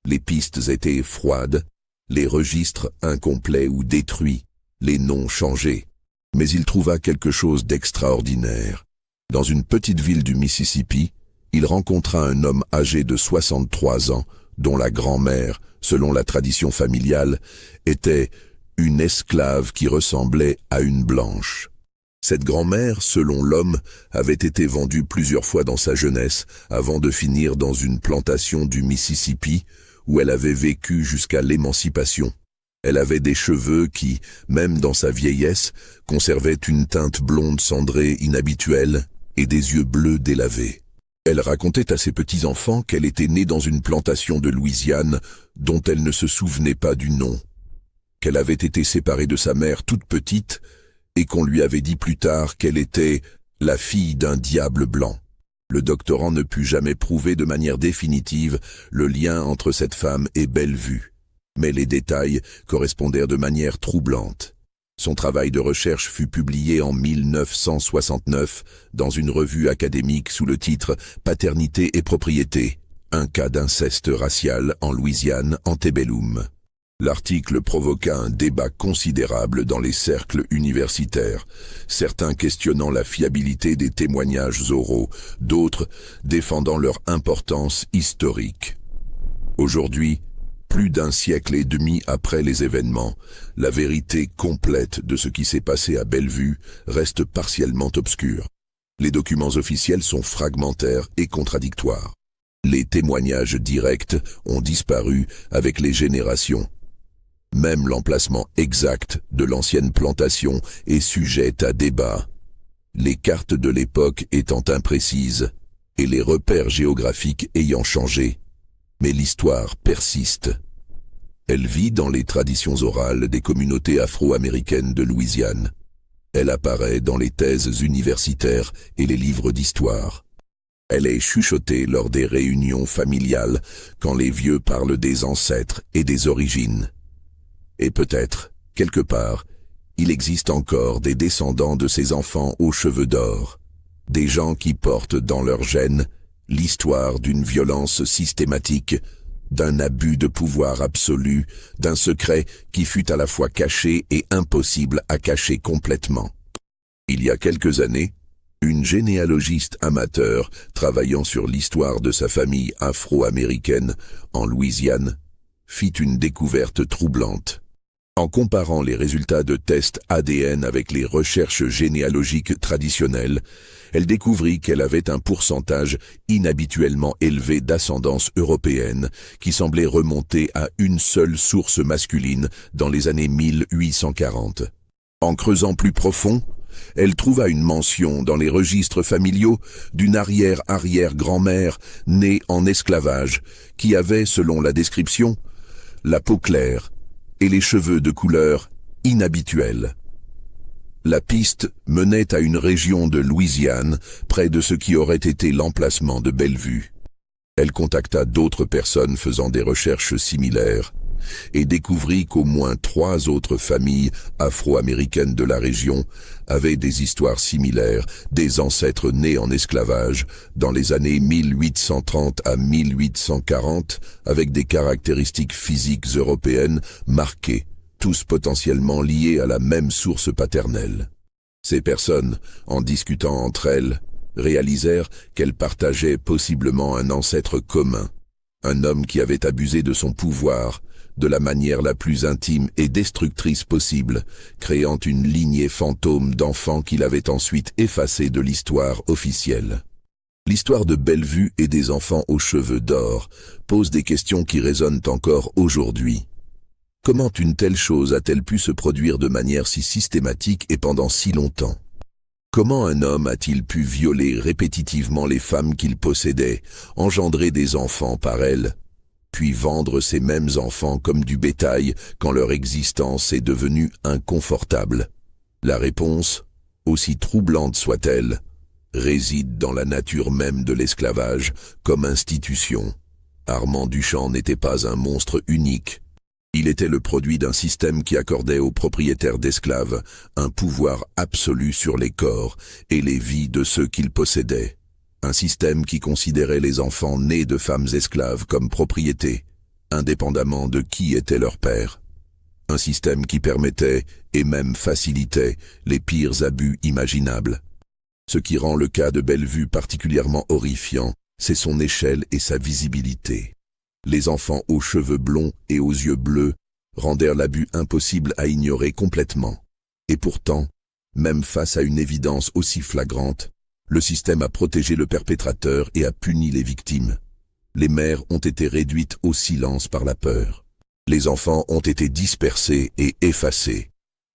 Les pistes étaient froides, les registres incomplets ou détruits, les noms changés. Mais il trouva quelque chose d'extraordinaire. Dans une petite ville du Mississippi, il rencontra un homme âgé de 63 ans, dont la grand-mère, selon la tradition familiale, était une esclave qui ressemblait à une blanche. Cette grand-mère, selon l'homme, avait été vendue plusieurs fois dans sa jeunesse, avant de finir dans une plantation du Mississippi, où elle avait vécu jusqu'à l'émancipation. Elle avait des cheveux qui, même dans sa vieillesse, conservaient une teinte blonde cendrée inhabituelle, et des yeux bleus délavés. Elle racontait à ses petits-enfants qu'elle était née dans une plantation de Louisiane dont elle ne se souvenait pas du nom, qu'elle avait été séparée de sa mère toute petite et qu'on lui avait dit plus tard qu'elle était la fille d'un diable blanc. Le doctorant ne put jamais prouver de manière définitive le lien entre cette femme et Bellevue, mais les détails correspondèrent de manière troublante. Son travail de recherche fut publié en 1969 dans une revue académique sous le titre « Paternité et propriété, un cas d'inceste racial en Louisiane antebellum ». L'article provoqua un débat considérable dans les cercles universitaires, certains questionnant la fiabilité des témoignages oraux, d'autres défendant leur importance historique. Aujourd'hui, plus d'un siècle et demi après les événements, la vérité complète de ce qui s'est passé à Bellevue reste partiellement obscure. Les documents officiels sont fragmentaires et contradictoires. Les témoignages directs ont disparu avec les générations. Même l'emplacement exact de l'ancienne plantation est sujet à débat, les cartes de l'époque étant imprécises et les repères géographiques ayant changé. Mais l'histoire persiste. Elle vit dans les traditions orales des communautés afro-américaines de Louisiane. Elle apparaît dans les thèses universitaires et les livres d'histoire. Elle est chuchotée lors des réunions familiales quand les vieux parlent des ancêtres et des origines. Et peut-être, quelque part, il existe encore des descendants de ces enfants aux cheveux d'or, des gens qui portent dans leur gène l'histoire d'une violence systématique, d'un abus de pouvoir absolu, d'un secret qui fut à la fois caché et impossible à cacher complètement. Il y a quelques années, une généalogiste amateur travaillant sur l'histoire de sa famille afro-américaine en Louisiane fit une découverte troublante. En comparant les résultats de tests ADN avec les recherches généalogiques traditionnelles, elle découvrit qu'elle avait un pourcentage inhabituellement élevé d'ascendance européenne qui semblait remonter à une seule source masculine dans les années 1840. En creusant plus profond, elle trouva une mention dans les registres familiaux d'une arrière-arrière-grand-mère née en esclavage qui avait, selon la description, la peau claire et les cheveux de couleur inhabituelle. La piste menait à une région de Louisiane, près de ce qui aurait été l'emplacement de Bellevue. Elle contacta d'autres personnes faisant des recherches similaires et découvrit qu'au moins 3 autres familles afro-américaines de la région avaient des histoires similaires, des ancêtres nés en esclavage dans les années 1830 à 1840 avec des caractéristiques physiques européennes marquées, tous potentiellement liés à la même source paternelle. Ces personnes, en discutant entre elles, réalisèrent qu'elles partageaient possiblement un ancêtre commun, un homme qui avait abusé de son pouvoir de la manière la plus intime et destructrice possible, créant une lignée fantôme d'enfants qu'il avait ensuite effacée de l'histoire officielle. L'histoire de Bellevue et des enfants aux cheveux d'or pose des questions qui résonnent encore aujourd'hui. Comment une telle chose a-t-elle pu se produire de manière si systématique et pendant si longtemps? Comment un homme a-t-il pu violer répétitivement les femmes qu'il possédait, engendrer des enfants par elles, puis vendre ces mêmes enfants comme du bétail quand leur existence est devenue inconfortable? La réponse, aussi troublante soit-elle, réside dans la nature même de l'esclavage comme institution. Armand Duchamp n'était pas un monstre unique. Il était le produit d'un système qui accordait aux propriétaires d'esclaves un pouvoir absolu sur les corps et les vies de ceux qu'ils possédaient. Un système qui considérait les enfants nés de femmes esclaves comme propriété, indépendamment de qui était leur père. Un système qui permettait, et même facilitait, les pires abus imaginables. Ce qui rend le cas de Bellevue particulièrement horrifiant, c'est son échelle et sa visibilité. Les enfants aux cheveux blonds et aux yeux bleus rendèrent l'abus impossible à ignorer complètement. Et pourtant, même face à une évidence aussi flagrante, le système a protégé le perpétrateur et a puni les victimes. Les mères ont été réduites au silence par la peur. Les enfants ont été dispersés et effacés.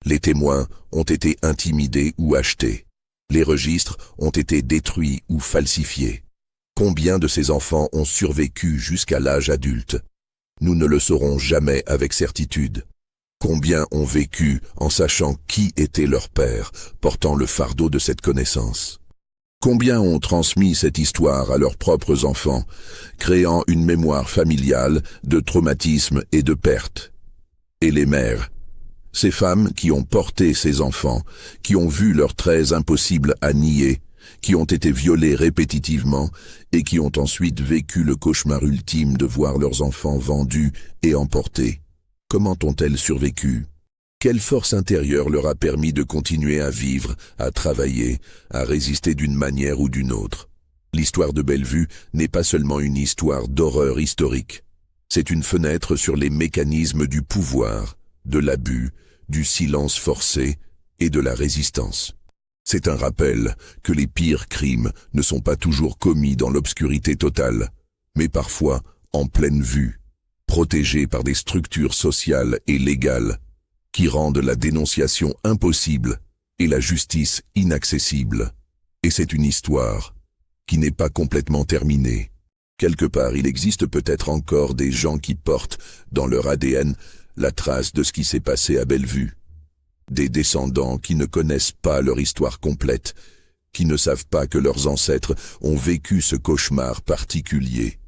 Les témoins ont été intimidés ou achetés. Les registres ont été détruits ou falsifiés. Combien de ces enfants ont survécu jusqu'à l'âge adulte? Nous ne le saurons jamais avec certitude. Combien ont vécu en sachant qui était leur père, portant le fardeau de cette connaissance? Combien ont transmis cette histoire à leurs propres enfants, créant une mémoire familiale de traumatisme et de perte? Et les mères, ces femmes qui ont porté ces enfants, qui ont vu leurs traits impossibles à nier, qui ont été violées répétitivement et qui ont ensuite vécu le cauchemar ultime de voir leurs enfants vendus et emportés. Comment ont-elles survécu? Quelle force intérieure leur a permis de continuer à vivre, à travailler, à résister d'une manière ou d'une autre? L'histoire de Bellevue n'est pas seulement une histoire d'horreur historique. C'est une fenêtre sur les mécanismes du pouvoir, de l'abus, du silence forcé et de la résistance. C'est un rappel que les pires crimes ne sont pas toujours commis dans l'obscurité totale, mais parfois en pleine vue, protégés par des structures sociales et légales qui rendent la dénonciation impossible et la justice inaccessible. Et c'est une histoire qui n'est pas complètement terminée. Quelque part, il existe peut-être encore des gens qui portent dans leur ADN la trace de ce qui s'est passé à Bellevue. Des descendants qui ne connaissent pas leur histoire complète, qui ne savent pas que leurs ancêtres ont vécu ce cauchemar particulier.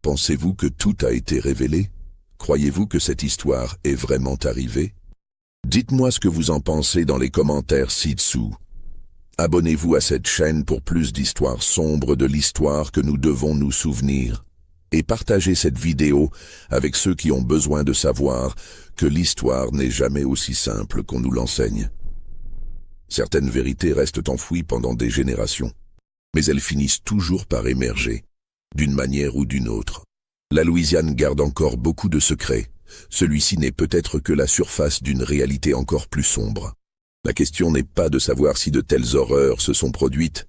Pensez-vous que tout a été révélé? Croyez-vous que cette histoire est vraiment arrivée? Dites-moi ce que vous en pensez dans les commentaires ci-dessous. Abonnez-vous à cette chaîne pour plus d'histoires sombres de l'histoire que nous devons nous souvenir. Et partagez cette vidéo avec ceux qui ont besoin de savoir que l'histoire n'est jamais aussi simple qu'on nous l'enseigne. Certaines vérités restent enfouies pendant des générations, mais elles finissent toujours par émerger, d'une manière ou d'une autre. La Louisiane garde encore beaucoup de secrets. Celui-ci n'est peut-être que la surface d'une réalité encore plus sombre. La question n'est pas de savoir si de telles horreurs se sont produites,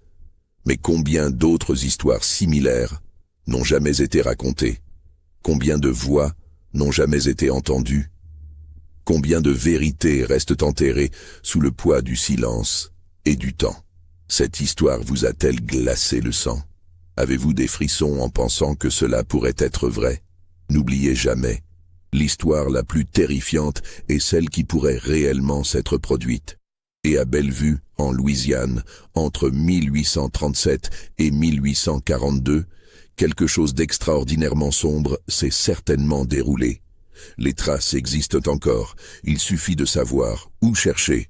mais combien d'autres histoires similaires n'ont jamais été racontées? Combien de voix n'ont jamais été entendues? Combien de vérités restent enterrées sous le poids du silence et du temps? Cette histoire vous a-t-elle glacé le sang? Avez-vous des frissons en pensant que cela pourrait être vrai? N'oubliez jamais, l'histoire la plus terrifiante est celle qui pourrait réellement s'être produite. Et à Bellevue, en Louisiane, entre 1837 et 1842, quelque chose d'extraordinairement sombre s'est certainement déroulé. Les traces existent encore, il suffit de savoir où chercher